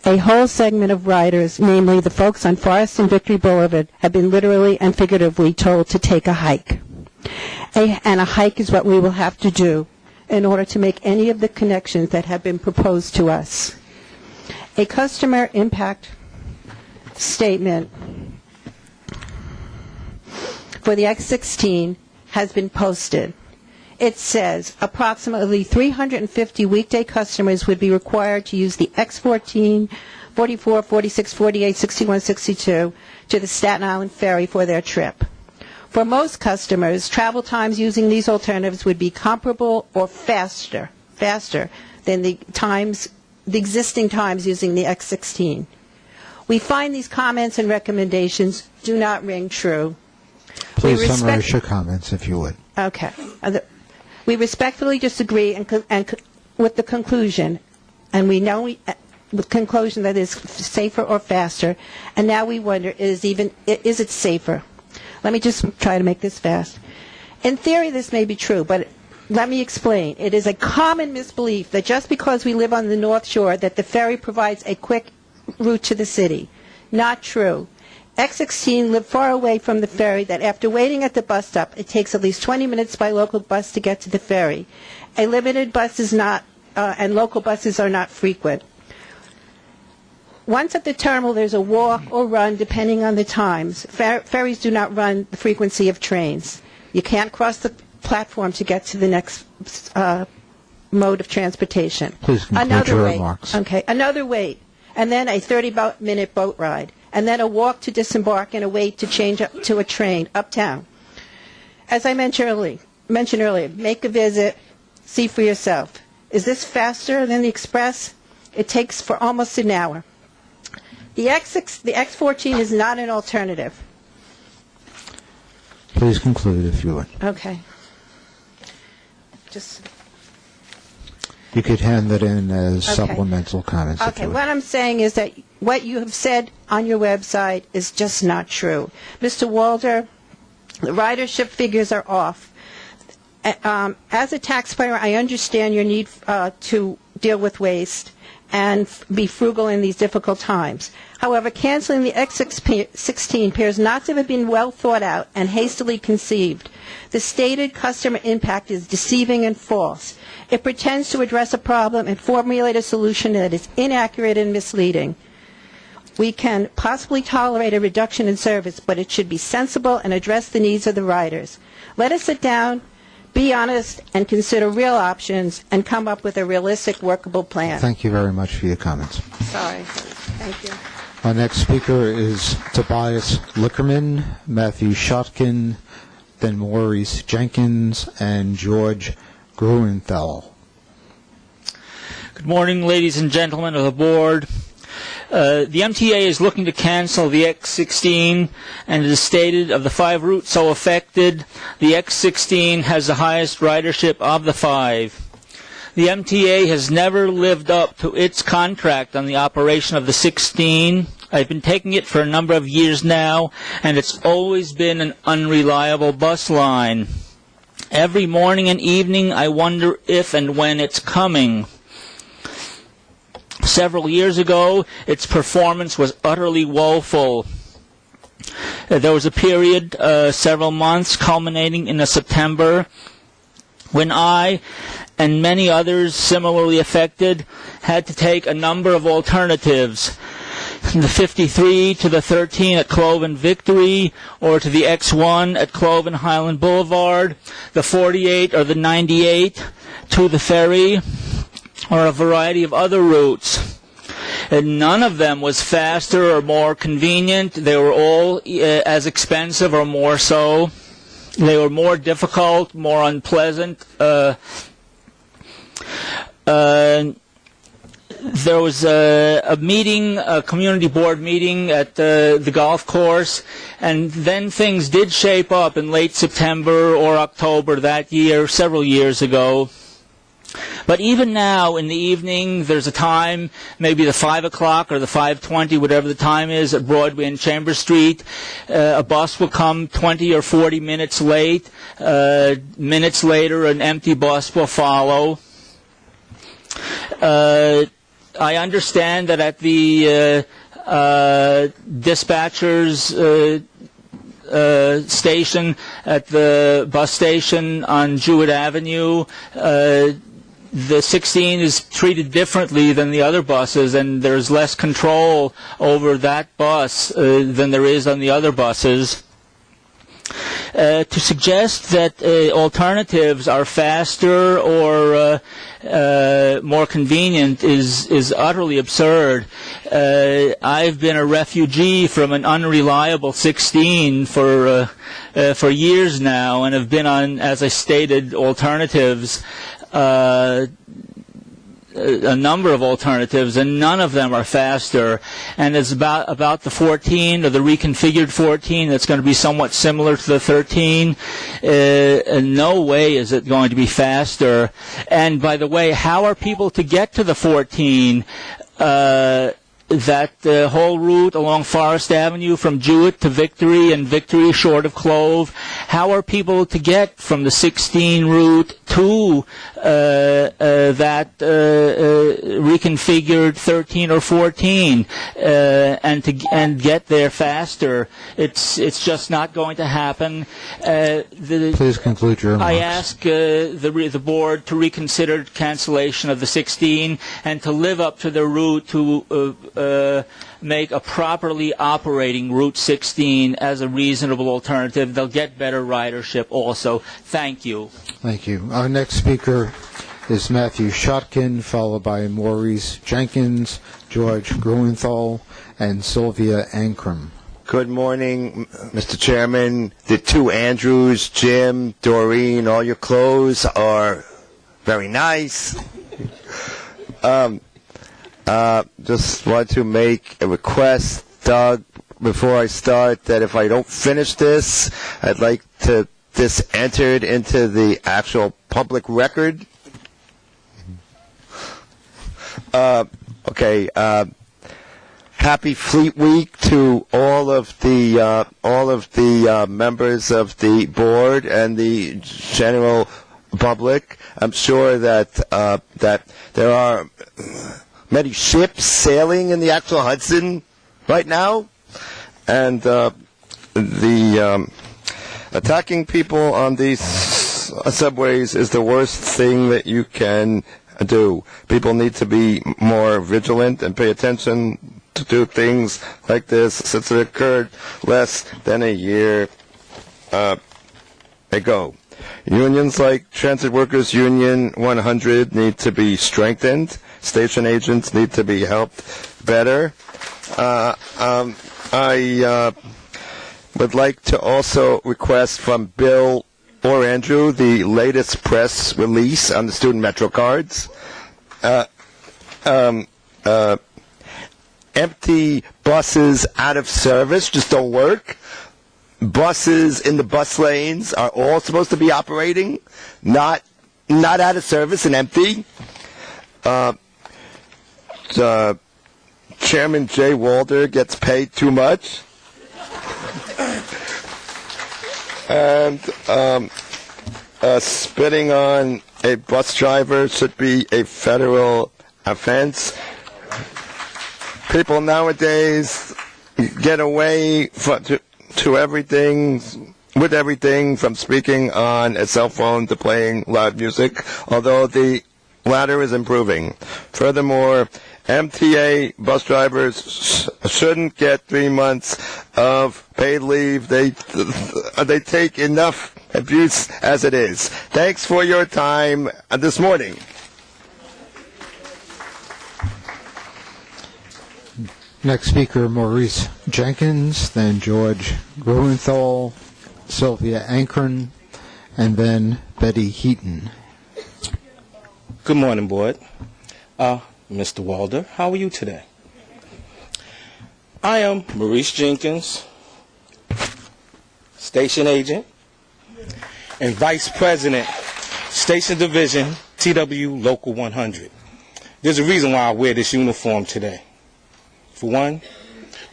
A whole segment of riders, namely the folks on Forest and Victory Boulevard, have been literally and figuratively told to take a hike. And a hike is what we will have to do in order to make any of the connections that have been proposed to us. A customer impact statement for the X16 has been posted. It says approximately 350 weekday customers would be required to use the X14, 44, 46, 48, 61, 62 to the Staten Island Ferry for their trip. For most customers, travel times using these alternatives would be comparable or faster than the existing times using the X16. We find these comments and recommendations do not ring true. Please summarize your comments, if you would. Okay. We respectfully disagree with the conclusion, and we know the conclusion that is safer or faster, and now we wonder, is it safer? Let me just try to make this fast. In theory, this may be true, but let me explain. It is a common misbelief that just because we live on the North Shore that the ferry provides a quick route to the city. Not true. X16 live far away from the ferry that after waiting at the bus stop, it takes at least 20 minutes by local bus to get to the ferry. A limited bus is not, and local buses are not frequent. Once at the terminal, there's a walk or run depending on the times. Ferries do not run the frequency of trains. You can't cross the platform to get to the next mode of transportation. Please conclude your remarks. Okay, another wait, and then a 30-minute boat ride, and then a walk to disembark and a wait to change up to a train uptown. As I mentioned earlier, make a visit, see for yourself. Is this faster than the Express? It takes for almost an hour. The X14 is not an alternative. Please conclude, if you would. Okay. You could hand that in as supplemental comments. Okay, what I'm saying is that what you have said on your website is just not true. Mr. Walder, the ridership figures are off. As a taxpayer, I understand your need to deal with waste and be frugal in these difficult times. However, canceling the X16 appears not to have been well thought out and hastily conceived. The stated customer impact is deceiving and false. It pretends to address a problem and formulate a solution that is inaccurate and misleading. We can possibly tolerate a reduction in service, but it should be sensible and address the needs of the riders. Let us sit down, be honest, and consider real options and come up with a realistic, workable plan. Thank you very much for your comments. Sorry. Thank you. Our next speaker is Tobias Lickerman, Matthew Shotkin, then Maurice Jenkins, and George Gruenthal. Good morning, ladies and gentlemen of the board. The MTA is looking to cancel the X16, and it is stated of the 5 routes so affected, the X16 has the highest ridership of the 5. The MTA has never lived up to its contract on the operation of the 16. I've been taking it for a number of years now, and it's always been an unreliable bus line. Every morning and evening, I wonder if and when it's coming. Several years ago, its performance was utterly woeful. There was a period, several months, culminating in September, when I and many others similarly affected had to take a number of alternatives. The 53 to the 13 at Clove and Victory, or to the X1 at Clove and Highland Boulevard, the 48 or the 98 to the ferry, or a variety of other routes. And none of them was faster or more convenient. They were all as expensive or more so. They were more difficult, more unpleasant. There was a meeting, a community board meeting at the golf course, and then things did shape up in late September or October that year, several years ago. But even now, in the evening, there's a time, maybe the 5 o'clock or the 5:20, whatever the time is, at Broadway and Chambers Street. A bus will come 20 or 40 minutes late. Minutes later, an empty bus will follow. I understand that at the dispatcher's station, at the bus station on Jewett Avenue, the 16 is treated differently than the other buses, and there's less control over that bus than there is on the other buses. To suggest that alternatives are faster or more convenient is utterly absurd. I've been a refugee from an unreliable 16 for years now, and have been on, as I stated, alternatives. A number of alternatives, and none of them are faster. And it's about the 14, or the reconfigured 14, that's going to be somewhat similar to the 13. In no way is it going to be faster. And by the way, how are people to get to the 14? That whole route along Forest Avenue from Jewett to Victory, and Victory short of Clove, how are people to get from the 16 route to that reconfigured 13 or 14 and get there faster? It's just not going to happen. Please conclude your remarks. I ask the board to reconsider cancellation of the 16 and to live up to their route to make a properly operating Route 16 as a reasonable alternative. They'll get better ridership also. Thank you. Thank you. Our next speaker is Matthew Shotkin, followed by Maurice Jenkins, George Gruenthal, and Sylvia Ankrum. Good morning, Mr. Chairman. The two Andrews, Jim, Doreen, all your clothes are very nice. Just want to make a request, Doug, before I start, that if I don't finish this, I'd like to this entered into the actual public record. Okay. Happy Fleet Week to all of the members of the board and the general public. I'm sure that that there are many ships sailing in the actual Hudson right now, and attacking people on these subways is the worst thing that you can do. People need to be more vigilant and pay attention to do things like this, since it occurred less than a year ago. Unions like Transit Workers Union 100 need to be strengthened. Station agents need to be helped better. I would like to also request from Bill or Andrew the latest press release on the student Metro cards. Empty buses out of service just don't work. Buses in the bus lanes are all supposed to be operating, not out of service and empty. Chairman Jay Walder gets paid too much. And spitting on a bus driver should be a federal offense. People nowadays get away to everything with everything from speaking on a cell phone to playing loud music, although the latter is improving. Furthermore, MTA bus drivers shouldn't get 3 months of paid leave. They take enough abuse as it is. Thanks for your time this morning. Next speaker, Maurice Jenkins, then George Gruenthal, Sylvia Ankren, and then Betty Heaton. Good morning, Board. Mr. Walder, how are you today? I am Maurice Jenkins, Station Agent and Vice President, Station Division, TW Local 100. There's a reason why I wear this uniform today. For one,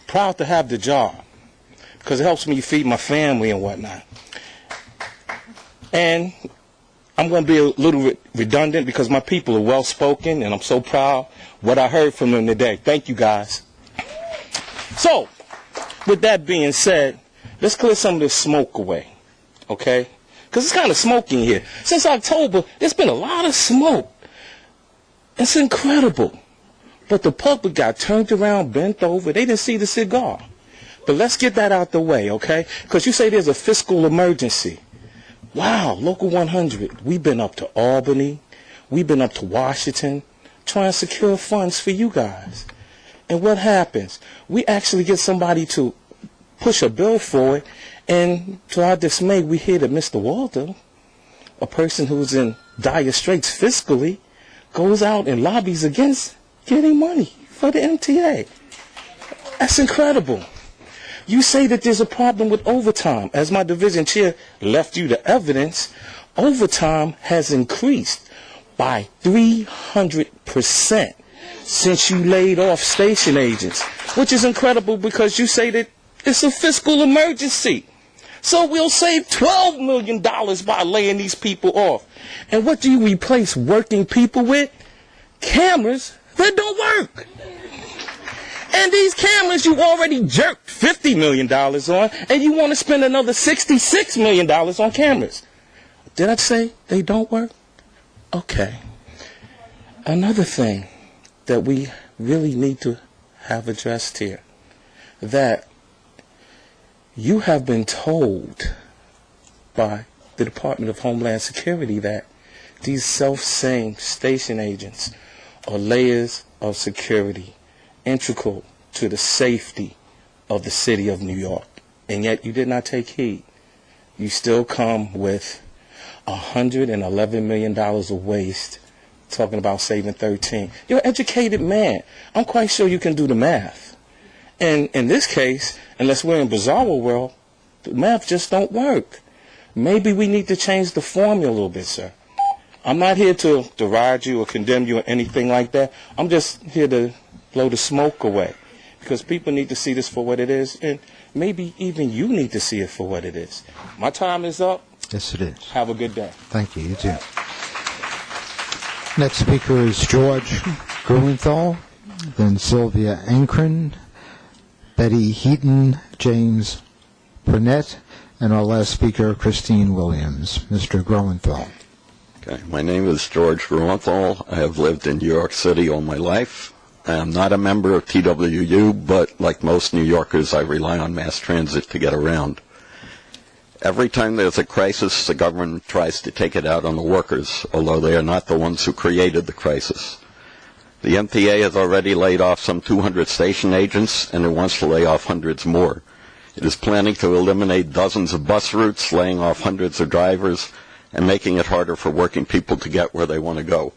proud to have the job because it helps me feed my family and whatnot. And I'm going to be a little redundant because my people are well-spoken, and I'm so proud what I heard from them today. Thank you, guys. So, with that being said, let's clear some of this smoke away, okay? Because it's kind of smoky in here. Since October, there's been a lot of smoke. It's incredible. But the public got turned around, bent over. They didn't see the cigar. But let's get that out the way, okay? Because you say there's a fiscal emergency. Wow, Local 100, we've been up to Albany, we've been up to Washington, trying to secure funds for you guys. And what happens? We actually get somebody to push a bill forward, and to our dismay, we hear that Mr. Walter, a person who's in dire straits fiscally, goes out and lobbies against getting money for the MTA. That's incredible. You say that there's a problem with overtime. As my division chair left you the evidence, overtime has increased by 300% since you laid off station agents, which is incredible because you say that it's a fiscal emergency. So we'll save $12 million by laying these people off. And what do you replace working people with? Cameras that don't work. And these cameras you already jerked $50 million on, and you want to spend another $66 million on cameras. Did I say they don't work? Okay. Another thing that we really need to have addressed here, that you have been told by the Department of Homeland Security that these self-same station agents are layers of security integral to the safety of the city of New York. And yet you did not take heed. You still come with $111 million of waste, talking about saving 13. You're an educated man. I'm quite sure you can do the math. And in this case, unless we're in bizarro world, the math just don't work. Maybe we need to change the formula a little bit, sir. I'm not here to deride you or condemn you or anything like that. I'm just here to blow the smoke away because people need to see this for what it is, and maybe even you need to see it for what it is. My time is up. Yes, it is. Have a good day. Thank you. You too. Next speaker is George Gruenthal, then Sylvia Ankren, Betty Heaton, James Burnett, and our last speaker, Christine Williams. Mr. Gruenthal. Okay, my name is George Gruenthal. I have lived in New York City all my life. I am not a member of TWU, but like most New Yorkers, I rely on mass transit to get around. Every time there's a crisis, the government tries to take it out on the workers, although they are not the ones who created the crisis. The MTA has already laid off some 200 station agents, and it wants to lay off hundreds more. It is planning to eliminate dozens of bus routes, laying off hundreds of drivers, and making it harder for working people to get where they want to go.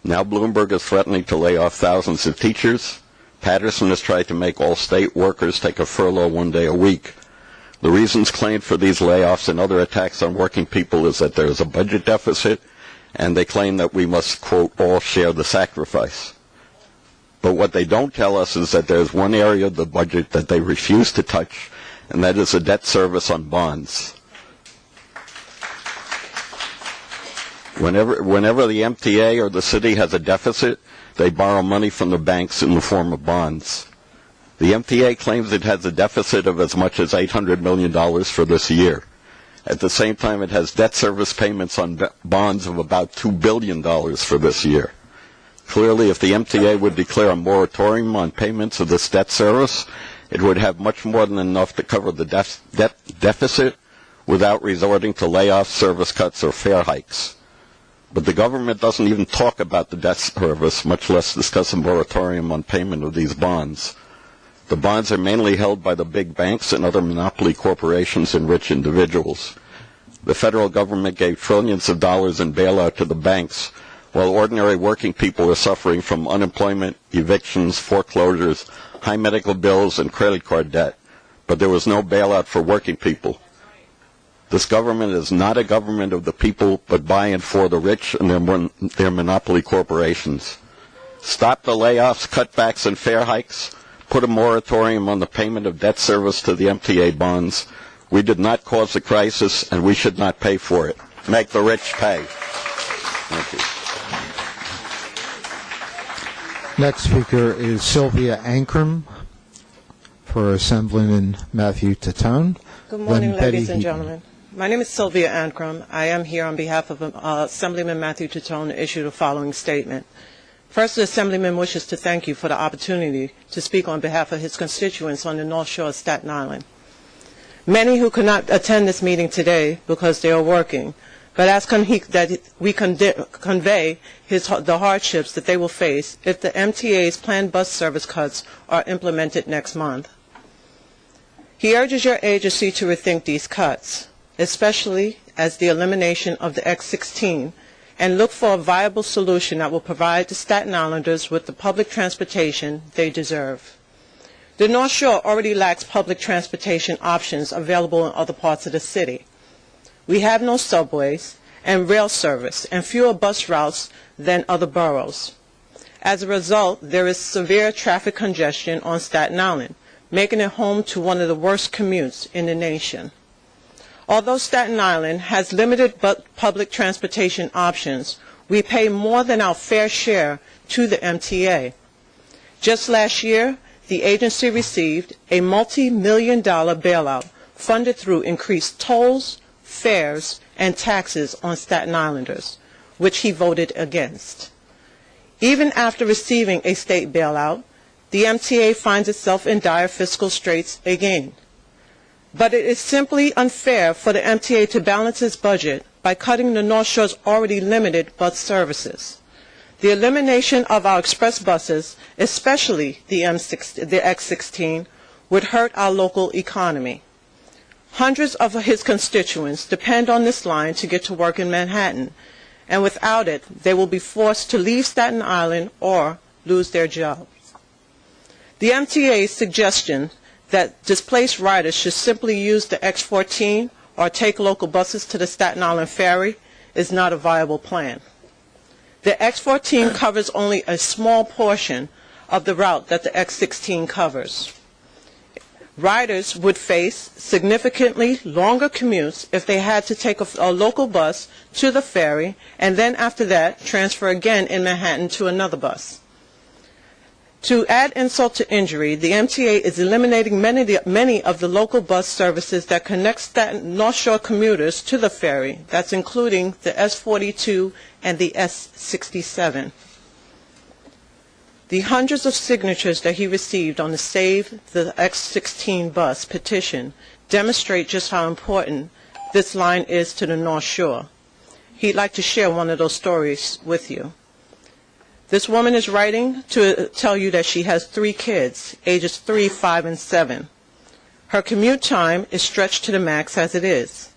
Now Bloomberg is threatening to lay off thousands of teachers. Patterson has tried to make all state workers take a furlough 1 day a week. The reasons claimed for these layoffs and other attacks on working people is that there is a budget deficit, and they claim that we must, quote, all share the sacrifice. But what they don't tell us is that there's one area of the budget that they refuse to touch, and that is the debt service on bonds. Whenever the MTA or the city has a deficit, they borrow money from the banks in the form of bonds. The MTA claims it has a deficit of as much as $800 million for this year. At the same time, it has debt service payments on bonds of about $2 billion for this year. Clearly, if the MTA would declare a moratorium on payments of this debt service, it would have much more than enough to cover the debt deficit without resorting to layoffs, service cuts, or fare hikes. But the government doesn't even talk about the debt service, much less discuss a moratorium on payment of these bonds. The bonds are mainly held by the big banks and other monopoly corporations and rich individuals. The federal government gave trillions of dollars in bailout to the banks, while ordinary working people are suffering from unemployment, evictions, foreclosures, high medical bills, and credit card debt. But there was no bailout for working people. This government is not a government of the people, but by and for the rich and their monopoly corporations. Stop the layoffs, cutbacks, and fare hikes. Put a moratorium on the payment of debt service to the MTA bonds. We did not cause the crisis, and we should not pay for it. Make the rich pay. Thank you. Next speaker is Sylvia Ankrum for Assemblyman Matthew Tatone. Good morning, Then ladies Betty and Heaton. gentlemen. My name is Sylvia Ankrum. I am here on behalf of Assemblyman Matthew Tatone to issue the following statement. First, the Assemblyman wishes to thank you for the opportunity to speak on behalf of his constituents on the North Shore of Staten Island. Many who could not attend this meeting today because they are working, but ask that we convey the hardships that they will face if the MTA's planned bus service cuts are implemented next month. He urges your agency to rethink these cuts, especially as the elimination of the X16, and look for a viable solution that will provide the Staten Islanders with the public transportation they deserve. The North Shore already lacks public transportation options available in other parts of the city. We have no subways and rail service and fewer bus routes than other boroughs. As a result, there is severe traffic congestion on Staten Island, making it home to one of the worst commutes in the nation. Although Staten Island has limited public transportation options, we pay more than our fair share to the MTA. Just last year, the agency received a multi-million-dollar bailout funded through increased tolls, fares, and taxes on Staten Islanders, which he voted against. Even after receiving a state bailout, the MTA finds itself in dire fiscal straits again. But it is simply unfair for the MTA to balance its budget by cutting the North Shore's already limited bus services. The elimination of our express buses, especially the X16, would hurt our local economy. Hundreds of his constituents depend on this line to get to work in Manhattan, and without it, they will be forced to leave Staten Island or lose their jobs. The MTA's suggestion that displaced riders should simply use the X14 or take local buses to the Staten Island Ferry is not a viable plan. The X14 covers only a small portion of the route that the X16 covers. Riders would face significantly longer commutes if they had to take a local bus to the ferry and then after that transfer again in Manhattan to another bus. To add insult to injury, the MTA is eliminating many of the local bus services that connect North Shore commuters to the ferry. That's including the S42 and the S67. The hundreds of signatures that he received on the Save the X16 bus petition demonstrate just how important this line is to the North Shore. He'd like to share one of those stories with you. This woman is writing to tell you that she has 3 kids, ages 3, 5, and 7. Her commute time is stretched to the max as it is.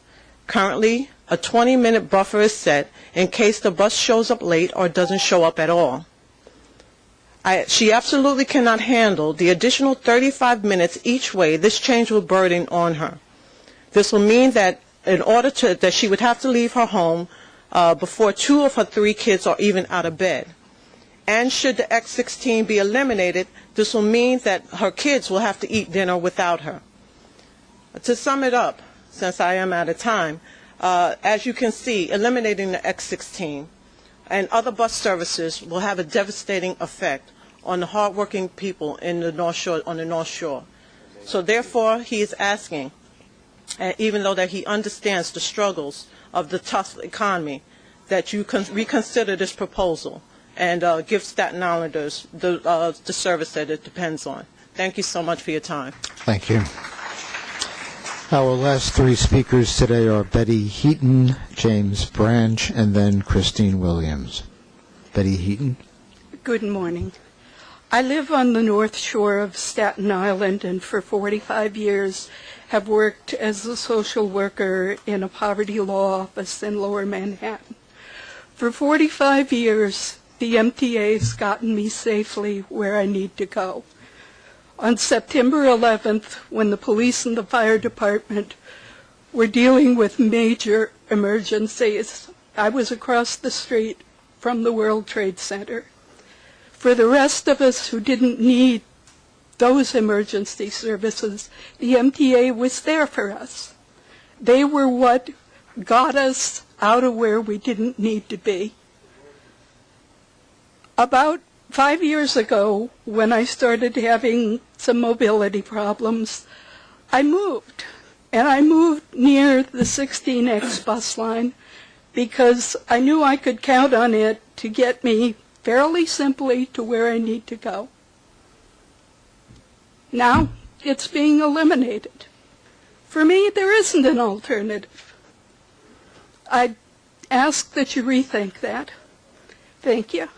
Currently, a 20-minute buffer is set in case the bus shows up late or doesn't show up at all. She absolutely cannot handle the additional 35 minutes each way this change will burden on her. This will mean that that she would have to leave her home before 2 of her 3 kids are even out of bed. And should the X16 be eliminated, this will mean that her kids will have to eat dinner without her. To sum it up, since I am out of time, as you can see, eliminating the X16 and other bus services will have a devastating effect on the hardworking people in the North Shore, on the North Shore. So therefore, he is asking, even though that he understands the struggles of the tough economy, that you reconsider this proposal and give Staten Islanders the service that it depends on. Thank you so much for your time. Thank you. Our last three speakers today are Betty Heaton, James Branch, and then Christine Williams. Betty Heaton. Good morning. I live on the North Shore of Staten Island and for 45 years have worked as a social worker in a poverty law office in Lower Manhattan. For 45 years, the MTA's gotten me safely where I need to go. On September 11th, when the police and the fire department were dealing with major emergencies, I was across the street from the World Trade Center. For the rest of us who didn't need those emergency services, the MTA was there for us. They were what got us out of where we didn't need to be. About 5 years ago, when I started having some mobility problems, I moved. And I moved near the 16X bus line because I knew I could count on it to get me fairly simply to where I need to go. Now, it's being eliminated. For me, there isn't an alternative. I ask that you rethink that. Thank you.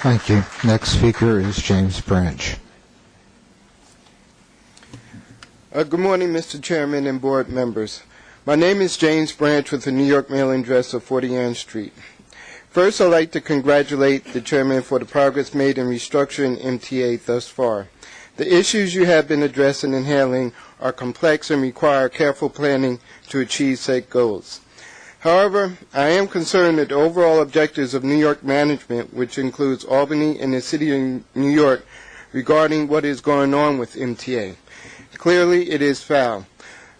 Thank you. Next speaker is James Branch. Good morning, Mr. Chairman and board members. My name is James Branch with the New York mailing address of 40 Ann Street. First, I'd like to congratulate the chairman for the progress made in restructuring MTA thus far. The issues you have been addressing and handling are complex and require careful planning to achieve said goals. However, I am concerned that the overall objectives of New York management, which includes Albany and the city of New York, regarding what is going on with MTA. Clearly, it is foul.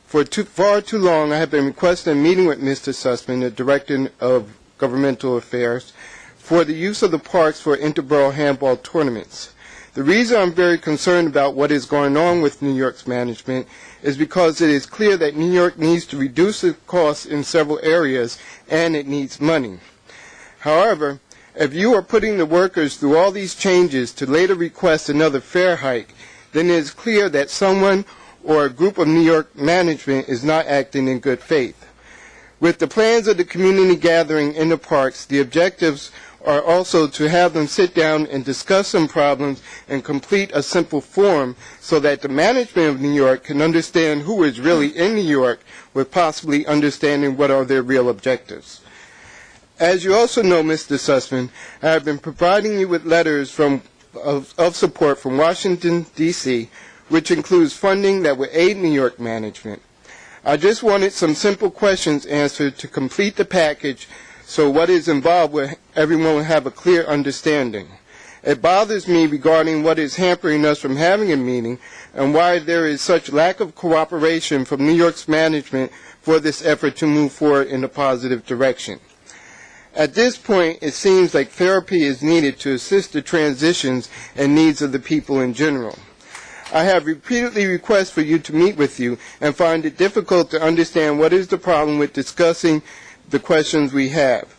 For far too long, I have been requesting a meeting with Mr. Sussman, the Director of Governmental Affairs, for the use of the parks for interborough handball tournaments. The reason I'm very concerned about what is going on with New York's management is because it is clear that New York needs to reduce the costs in several areas and it needs money. However, if you are putting the workers through all these changes to later request another fare hike, then it is clear that someone or a group of New York management is not acting in good faith. With the plans of the community gathering in the parks, the objectives are also to have them sit down and discuss some problems and complete a simple form so that the management of New York can understand who is really in New York with possibly understanding what are their real objectives. As you also know, Mr. Sussman, I have been providing you with letters of support from Washington, D.C., which includes funding that would aid New York management. I just wanted some simple questions answered to complete the package so what is involved with everyone will have a clear understanding. It bothers me regarding what is hampering us from having a meeting and why there is such lack of cooperation from New York's management for this effort to move forward in a positive direction. At this point, it seems like therapy is needed to assist the transitions and needs of the people in general. I have repeatedly requested for you to meet with you and find it difficult to understand what is the problem with discussing the questions we have.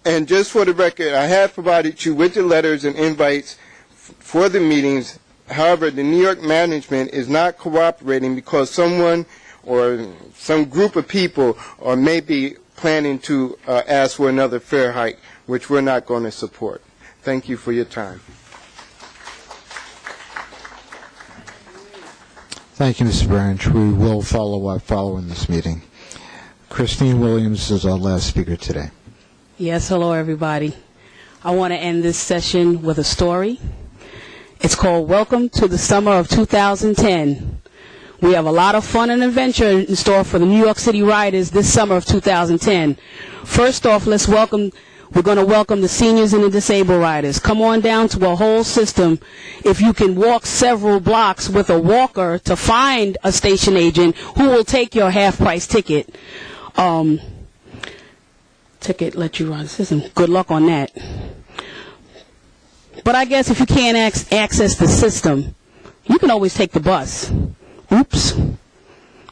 And just for the record, I have provided you with the letters and invites for the meetings. However, the New York management is not cooperating because someone or some group of people are maybe planning to ask for another fare hike, which we're not going to support. Thank you for your time. Thank you, Mr. Branch. We will follow up following this meeting. Christine Williams is our last speaker today. Yes, hello everybody. I want to end this session with a story. It's called Welcome to the Summer of 2010. We have a lot of fun and adventure in store for the New York City Riders this summer of 2010. First off, we're going to welcome the seniors and the disabled riders. Come on down to a whole system. If you can walk several blocks with a walker to find a station agent who will take your half-price ticket. ticket, let you run system. Good luck on that. But I guess if you can't access the system, you can always take the bus. Oops.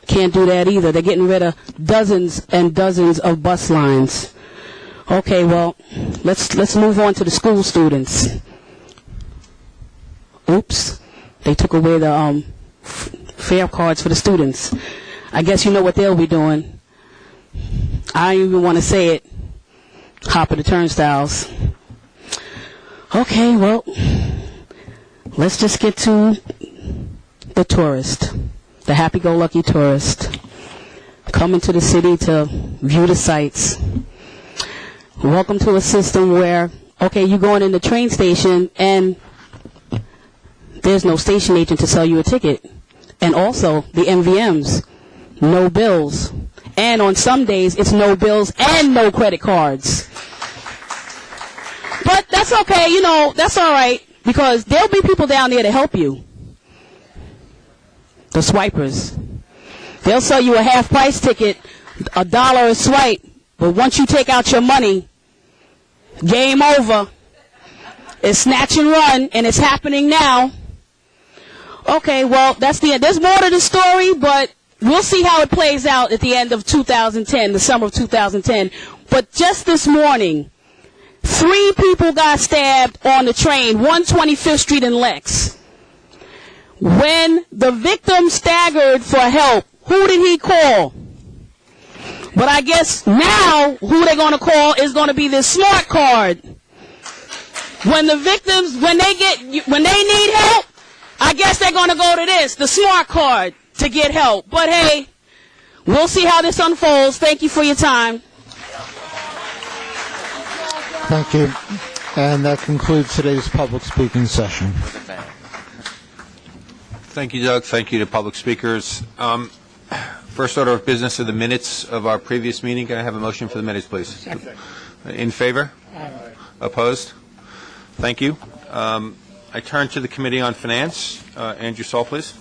Can't do that either. They're getting rid of dozens and dozens of bus lines. Okay, well, let's move on to the school students. Oops. They took away the fare cards for the students. I guess you know what they'll be doing. I don't even want to say it. Hopping the turnstiles. Okay, well, let's just get to the tourist, the happy-go-lucky tourist, coming to the city to view the sights. Welcome to a system where, okay, you're going in the train station and there's no station agent to sell you a ticket. And also, the MVMs, no bills. And on some days, it's no bills and no credit cards. But that's okay, you know, that's all right, because there'll be people down there to help you. The swipers. They'll sell you a half-price ticket, $1 a swipe, but once you take out your money, game over. It's snatch and run, and it's happening now. Okay, well, that's the end. There's more to the story, but we'll see how it plays out at the end of 2010, the summer of 2010. But just this morning, 3 people got stabbed on the train, 125th Street in Lex. When the victim staggered for help, who did he call? But I guess now who they're going to call is going to be this smart card. When the victims, when they need help, I guess they're going to go to this, the smart card, to get help. But hey, we'll see how this unfolds. Thank you for your time. Thank you. And that concludes today's public speaking session. Thank you, Doug. Thank you to public speakers. First order of business are the minutes of our previous meeting. Can I have a motion for the minutes, please? Second. In favor? Aye. Opposed? Thank you. I turn to the Committee on Finance. Andrew Saul, please.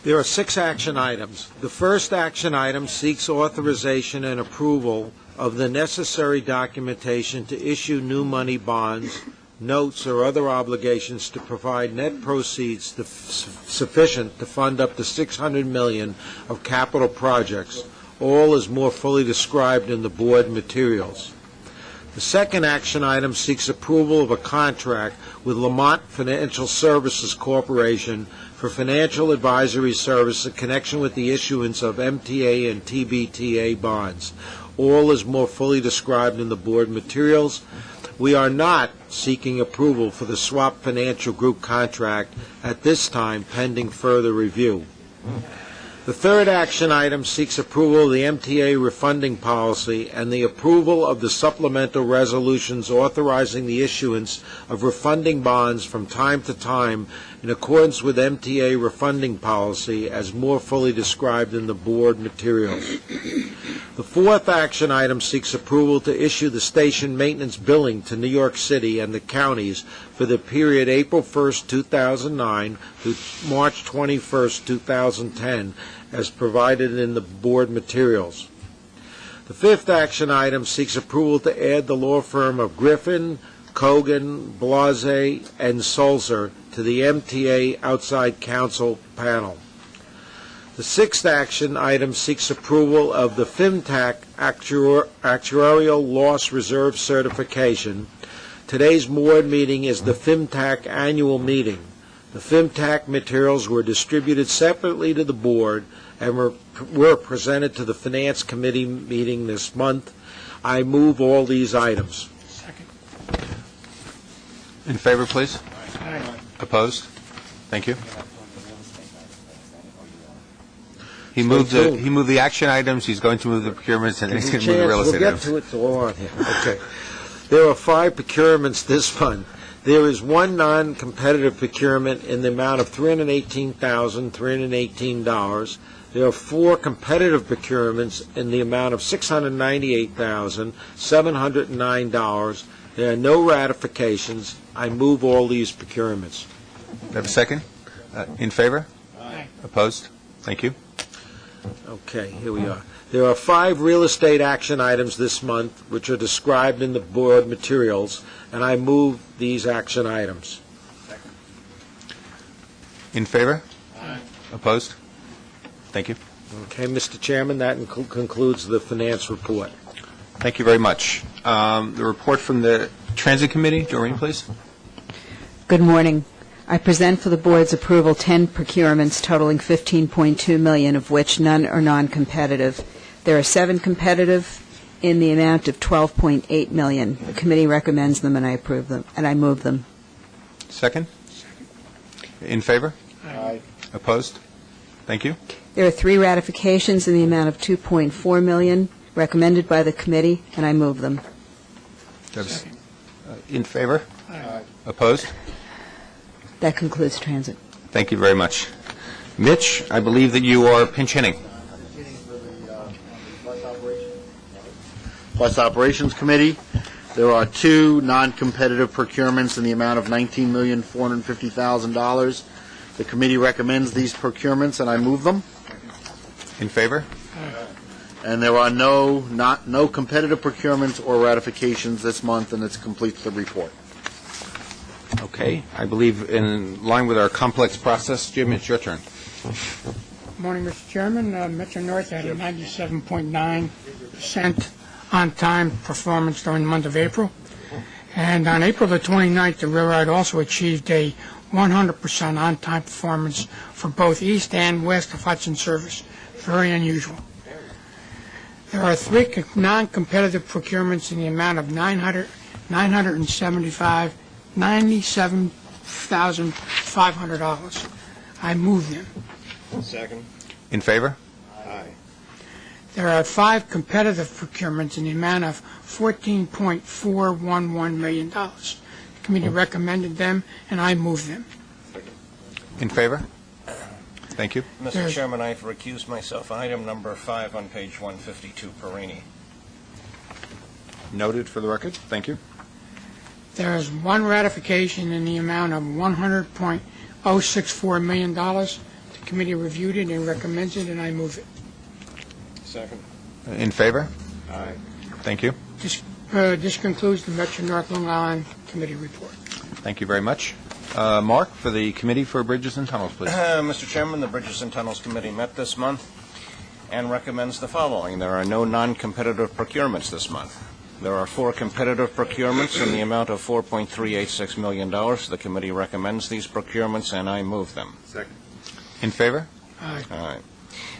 There are 6 action items. The first action item seeks authorization and approval of the necessary documentation to issue new money bonds, notes, or other obligations to provide net proceeds sufficient to fund up to $600 million of capital projects. All is more fully described in the board materials. The second action item seeks approval of a contract with Lamont Financial Services Corporation for financial advisory service in connection with the issuance of MTA and TBTA bonds. All is more fully described in the board materials. We are not seeking approval for the Swap Financial Group contract at this time, pending further review. The third action item seeks approval of the MTA refunding policy and the approval of the supplemental resolutions authorizing the issuance of refunding bonds from time to time in accordance with MTA refunding policy as more fully described in the board materials. The fourth action item seeks approval to issue the station maintenance billing to New York City and the counties for the period April 1st, 2009 to March 21st, 2010, as provided in the board materials. The fifth action item seeks approval to add the law firm of Griffin, Kogan, Blase, and Sulzer to the MTA outside counsel panel. The sixth action item seeks approval of the FIMTAC actuarial loss reserve certification. Today's board meeting is the FIMTAC annual meeting. The FIMTAC materials were distributed separately to the board and were presented to the Finance Committee meeting this month. I move all these items. Second. In favor, please. Aye. Opposed? Thank you. He moved the action items. He's going to move the procurements, and he's going to move the real estate items. We'll get to it all on here. Okay. There are 5 procurements this month. There is one non-competitive procurement in the amount of $318,318. There are 4 competitive procurements in the amount of $698,709. There are no ratifications. I move all these procurements. Do I have a second? In favor? Aye. Opposed? Thank you. Okay, here we are. There are 5 real estate action items this month, which are described in the board materials, and I move these action items. In favor? Opposed? Thank you. Okay, Mr. Chairman, that concludes the finance report. Thank you very much. The report from the Transit Committee. Doreen, please. Good morning. I present for the Board's approval 10 procurements totaling $15.2 million, of which none are non-competitive. There are 7 competitive in the amount of $12.8 million. The committee recommends them, and I approve them, and I move them. Second? In favor? Aye. Opposed? Thank you. There are 3 ratifications in the amount of $2.4 million recommended by the committee, and I move them. In favor? Aye. Opposed? That concludes transit. Thank you very much. Mitch, I believe that you are pinch hitting. Bus Operations Committee. There are 2 non-competitive procurements in the amount of $19,450,000. The committee recommends these procurements, and I move them. In favor? And there are no competitive procurements or ratifications this month, and it completes the report. Okay. I believe in line with our complex process, Jim, it's your turn. Morning, Mr. Chairman. Metro North had a 97.9% on-time performance during the month of April. And on April the 29th, the railroad also achieved a 100% on-time performance for both east and west of Hudson service. Very unusual. There are 3 non-competitive procurements in the amount of $97,500. I move them. Second. In favor? Aye. There are 5 competitive procurements in the amount of $14.411 million. The committee recommended them, and I move them. In favor? Thank you. Mr. Chairman, I have recused myself. Item number 5 on page 152, Perini. Noted for the record. Thank you. There is 1 ratification in the amount of $100.064 million. The committee reviewed it and recommends it, and I move it. Second. In favor? Aye. Thank you. This concludes the Metro North Long Island Committee report. Thank you very much. Mark, for the Committee for Bridges and Tunnels, please. Mr. Chairman, the Bridges and Tunnels Committee met this month and recommends the following. There are no non-competitive procurements this month. There are 4 competitive procurements in the amount of $4.386 million. The committee recommends these procurements, and I move them. Second. In favor? Aye. Aye.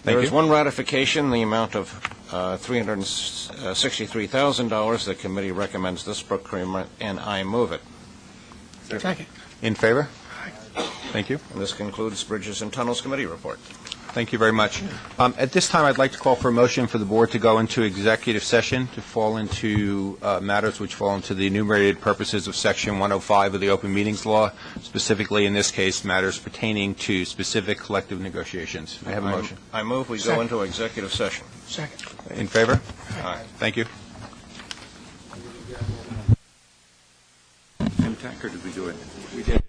There is 1 ratification in the amount of $363,000. The committee recommends this procurement, and I move it. Second. In favor? Thank you. And this concludes Bridges and Tunnels Committee report. Thank you very much. At this time, I'd like to call for a motion for the board to go into executive session to fall into matters which fall into the enumerated purposes of Section 105 of the Open Meetings Law, specifically in this case, matters pertaining to specific collective negotiations. May I have a motion? I move we go into executive session. Second. In favor? Aye. Thank you. MTAC, or did we do it? We did.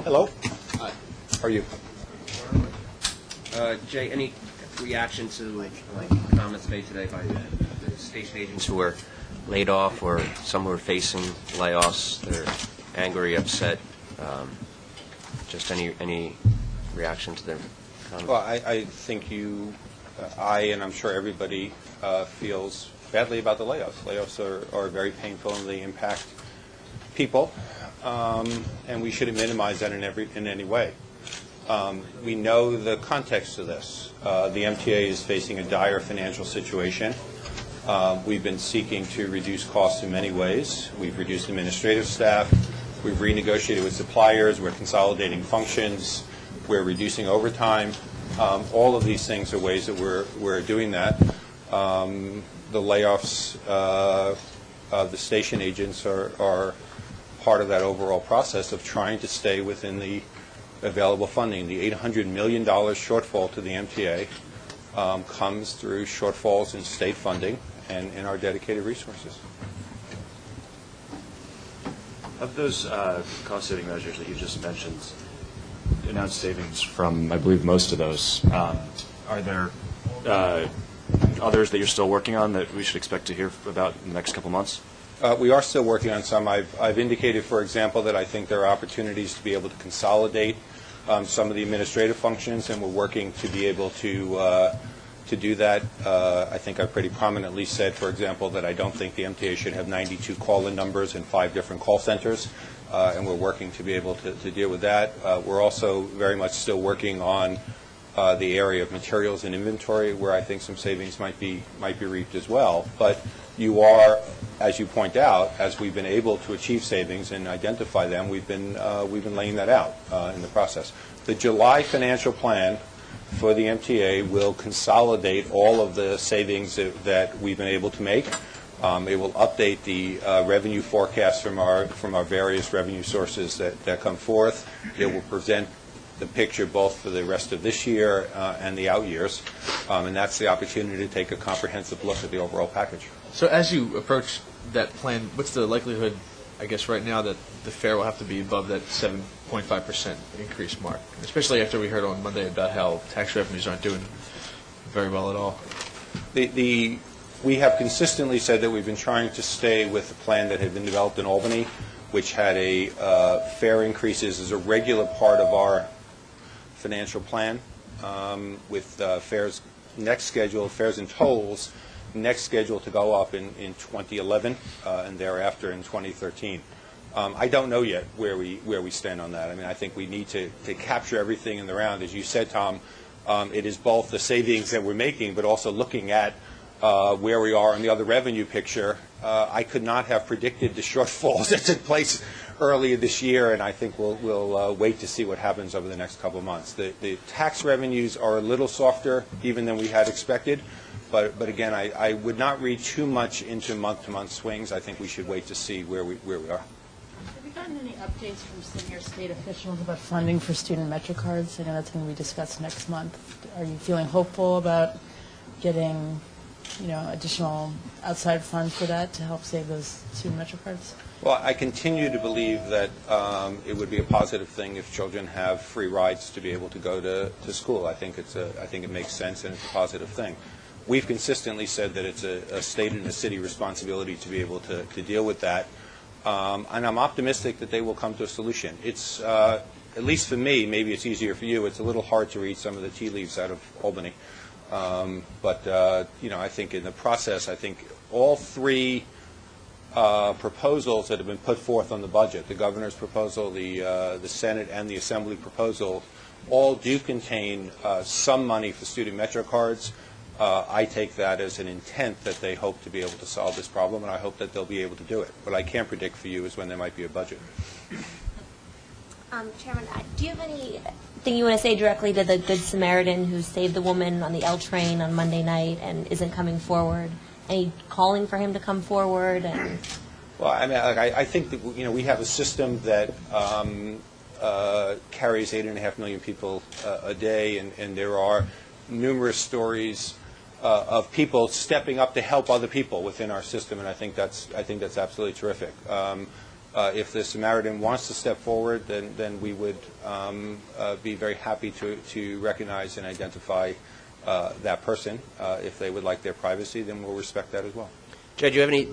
Hello. Hi. How are you? Jay, any reaction to comments made today by the station agents who were laid off, or some who are facing layoffs? They're angry, upset. Just any reaction to their comments? Well, I think and I'm sure everybody feels badly about the layoffs. Layoffs are very painful, and they impact people, and we shouldn't minimize that in any way. We know the context of this. The MTA is facing a dire financial situation. We've been seeking to reduce costs in many ways. We've reduced administrative staff. We've renegotiated with suppliers. We're consolidating functions. We're reducing overtime. All of these things are ways that we're doing that. The layoffs of the station agents are part of that overall process of trying to stay within the available funding. The $800 million shortfall to the MTA comes through shortfalls in state funding and in our dedicated resources. Of those cost-saving measures that you just mentioned, announced savings from, I believe, most of those, are there others that you're still working on that we should expect to hear about in the next couple months? We are still working on some. I've indicated, for example, that I think there are opportunities to be able to consolidate some of the administrative functions, and we're working to be able to do that. I think I pretty prominently said, for example, that I don't think the MTA should have 92 call-in numbers in 5 different call centers, and we're working to be able to deal with that. We're also very much still working on the area of materials and inventory, where I think some savings might be reaped as well. But you are, as you point out, as we've been able to achieve savings and identify them, we've been laying that out in the process. The July financial plan for the MTA will consolidate all of the savings that we've been able to make. It will update the revenue forecast from our various revenue sources that come forth. It will present the picture both for the rest of this year and the out years, and that's the opportunity to take a comprehensive look at the overall package. So as you approach that plan, what's the likelihood, I guess right now, that the fare will have to be above that 7.5% increase mark, especially after we heard on Monday about how tax revenues aren't doing very well at all? We have consistently said that we've been trying to stay with the plan that had been developed in Albany, which had a fare increases as a regular part of our financial plan, with fares next scheduled, fares and tolls next scheduled to go up in 2011 and thereafter in 2013. I don't know yet where we stand on that. I mean, I think we need to capture everything in the round. As you said, Tom, it is both the savings that we're making, but also looking at where we are in the other revenue picture. I could not have predicted the shortfalls that took place earlier this year, and I think we'll wait to see what happens over the next couple of months. The tax revenues are a little softer even than we had expected, but again, I would not read too much into month-to-month swings. I think we should wait to see where we are. Have you gotten any updates from senior state officials about funding for student MetroCards? I know that's going to be discussed next month. Are you feeling hopeful about getting additional outside funds for that to help save those student MetroCards? Well, I continue to believe that it would be a positive thing if children have free rides to be able to go to school. I think it makes sense, and it's a positive thing. We've consistently said that it's a state and a city responsibility to be able to deal with that, and I'm optimistic that they will come to a solution. It's at least for me, maybe it's easier for you. It's a little hard to read some of the tea leaves out of Albany. But I think in the process, I think all 3 proposals that have been put forth on the budget, the governor's proposal, the Senate, and the Assembly proposal, all do contain some money for student MetroCards. I take that as an intent that they hope to be able to solve this problem, and I hope that they'll be able to do it. What I can't predict for you is when there might be a budget. Chairman, do you have anything you want to say directly to the Good Samaritan who saved the woman on the L train on Monday night and isn't coming forward? Any calling for him to come forward? Well, I mean, I think that we have a system that carries 8.5 million people a day, and there are numerous stories of people stepping up to help other people within our system, and I think that's absolutely terrific. If the Samaritan wants to step forward, then we would be very happy to recognize and identify that person. If they would like their privacy, then we'll respect that as well. Jed, do you have any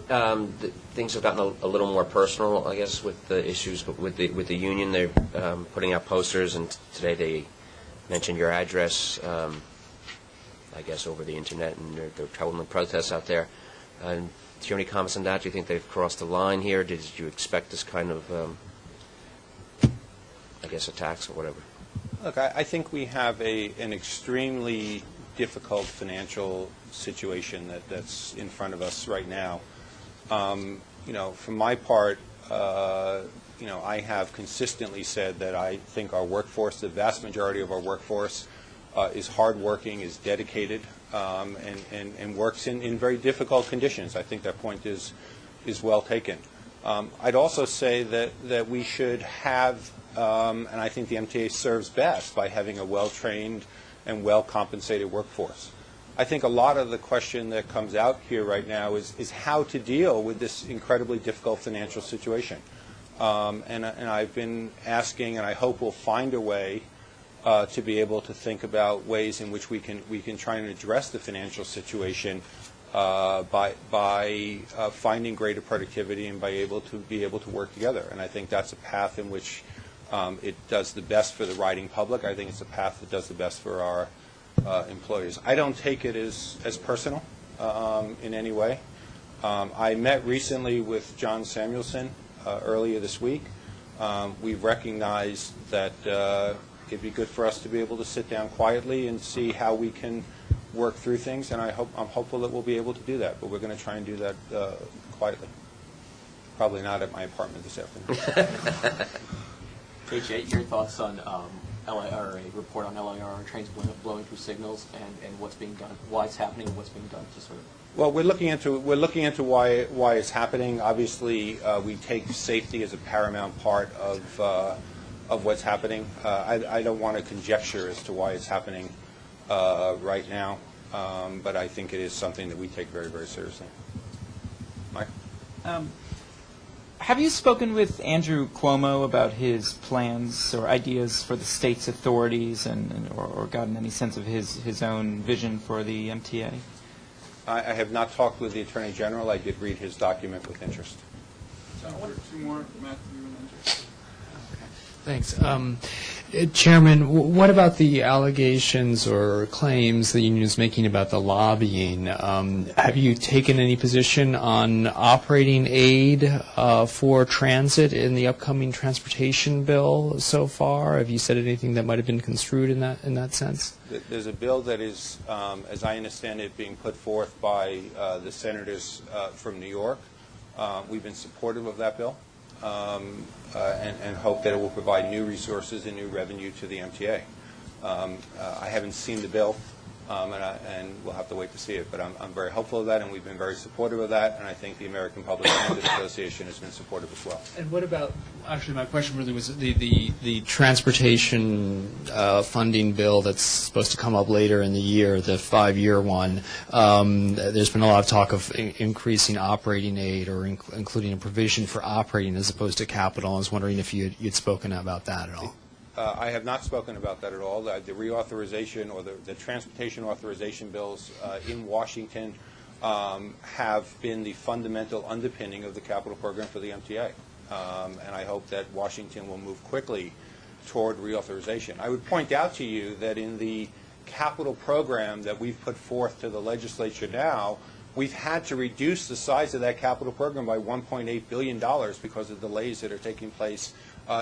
things have gotten a little more personal, I guess, with the issues with the union? They're putting out posters, and today they mentioned your address, I guess, over the internet, and they're holding protests out there. Do you have any comments on that? Do you think they've crossed the line here? Did you expect this kind of, I guess, attacks or whatever? Look, I think we have an extremely difficult financial situation that's in front of us right now. For my part, I have consistently said that I think our workforce, the vast majority of our workforce, is hardworking, is dedicated, and works in very difficult conditions. I think that point is well taken. I'd also say that we should have, and I think the MTA serves best by having a well-trained and well-compensated workforce. I think a lot of the question that comes out here right now is how to deal with this incredibly difficult financial situation. And I've been asking, and I hope we'll find a way to be able to think about ways in which we can try and address the financial situation by finding greater productivity and by be able to work together. And I think that's a path in which it does the best for the riding public. I think it's a path that does the best for our employers. I don't take it as personal in any way. I met recently with John Samuelson earlier this week. We've recognized that it'd be good for us to be able to sit down quietly and see how we can work through things, and I'm hopeful that we'll be able to do that, but we're going to try and do that quietly. Probably not at my apartment this afternoon. H.A., your thoughts on a report on LIR trains blowing through signals and what's being done, why it's happening, and what's being done to sort of. Well, we're looking into why it's happening. Obviously, we take safety as a paramount part of what's happening. I don't want to conjecture as to why it's happening right now, but I think it is something that we take very, very seriously. Mike? Have you spoken with Andrew Cuomo about his plans or ideas for the state's authorities or gotten any sense of his own vision for the MTA? I have not talked with the Attorney General. I did read his document with interest. Two more, Matthew and Andrew. Thanks. Chairman, what about the allegations or claims the union is making about the lobbying? Have you taken any position on operating aid for transit in the upcoming transportation bill so far? Have you said anything that might have been construed in that sense? There's a bill that is, as I understand it, being put forth by the senators from New York. We've been supportive of that bill. And hope that it will provide new resources and new revenue to the MTA. I haven't seen the bill, and we'll have to wait to see it, but I'm very hopeful of that, and we've been very supportive of that, and I think the American Public Transit Association has been supportive as well. And what about, actually my question really was the transportation funding bill that's supposed to come up later in the year, the 5-year one. There's been a lot of talk of increasing operating aid or including a provision for operating as opposed to capital. I was wondering if you'd spoken about that at all. I have not spoken about that at all. The reauthorization or the transportation authorization bills in Washington have been the fundamental underpinning of the capital program for the MTA. And I hope that Washington will move quickly toward reauthorization. I would point out to you that in the capital program that we've put forth to the legislature now, we've had to reduce the size of that capital program by $1.8 billion because of delays that are taking place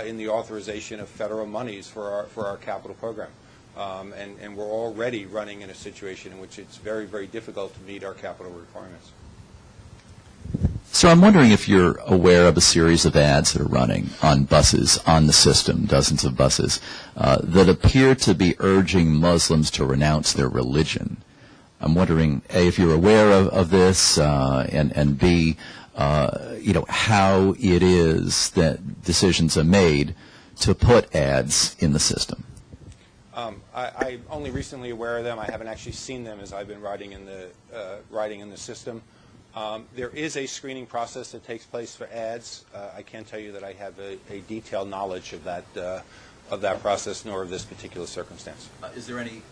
in the authorization of federal monies for our capital program. And we're already running in a situation in which it's very, very difficult to meet our capital requirements. So I'm wondering if you're aware of a series of ads that are running on buses, on the system, dozens of buses, that appear to be urging Muslims to renounce their religion. I'm wondering, A, if you're aware of this, and B, how it is that decisions are made to put ads in the system. I'm only recently aware of them. I haven't actually seen them as I've been riding in the system. There is a screening process that takes place for ads. I can't tell you that I have a detailed knowledge of that process, nor of this particular circumstance. Is there any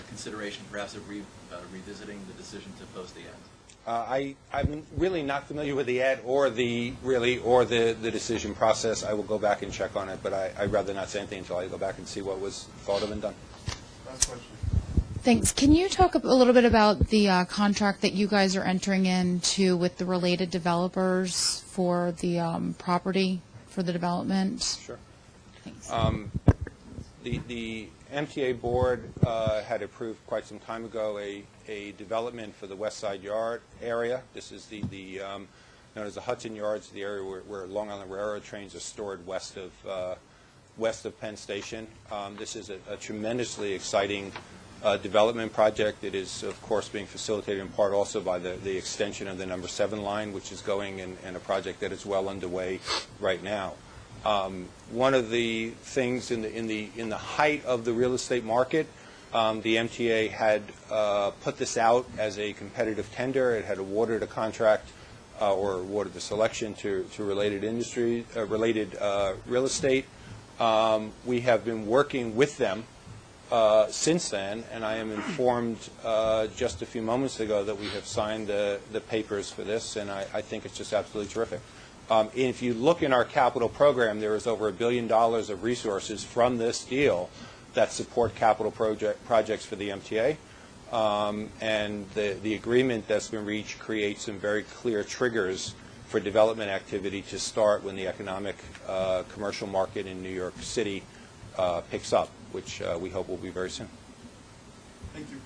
consideration, perhaps, of revisiting the decision to post the ads? I'm really not familiar with the ad or the decision process. I will go back and check on it, but I'd rather not say anything until I go back and see what was thought of and done. Last question. Thanks. Can you talk a little bit about the contract that you guys are entering into with the related developers for the property for the development? Sure. Thanks. The MTA Board had approved quite some time ago a development for the West Side Yard area. This is the known as the Hudson Yards, the area where Long Island Railroad trains are stored west of Penn Station. This is a tremendously exciting development project. It is, of course, being facilitated in part also by the extension of the number 7 line, which is going in a project that is well underway right now. One of the things in the height of the real estate market, the MTA had put this out as a competitive tender. It had awarded a contract or awarded the selection to related industry, related real estate. We have been working with them since then, and I am informed just a few moments ago that we have signed the papers for this, and I think it's just absolutely terrific. If you look in our capital program, there is over $1 billion of resources from this deal that support capital projects for the MTA. And the agreement that's been reached creates some very clear triggers for development activity to start when the economic commercial market in New York City picks up, which we hope will be very soon. Thank you.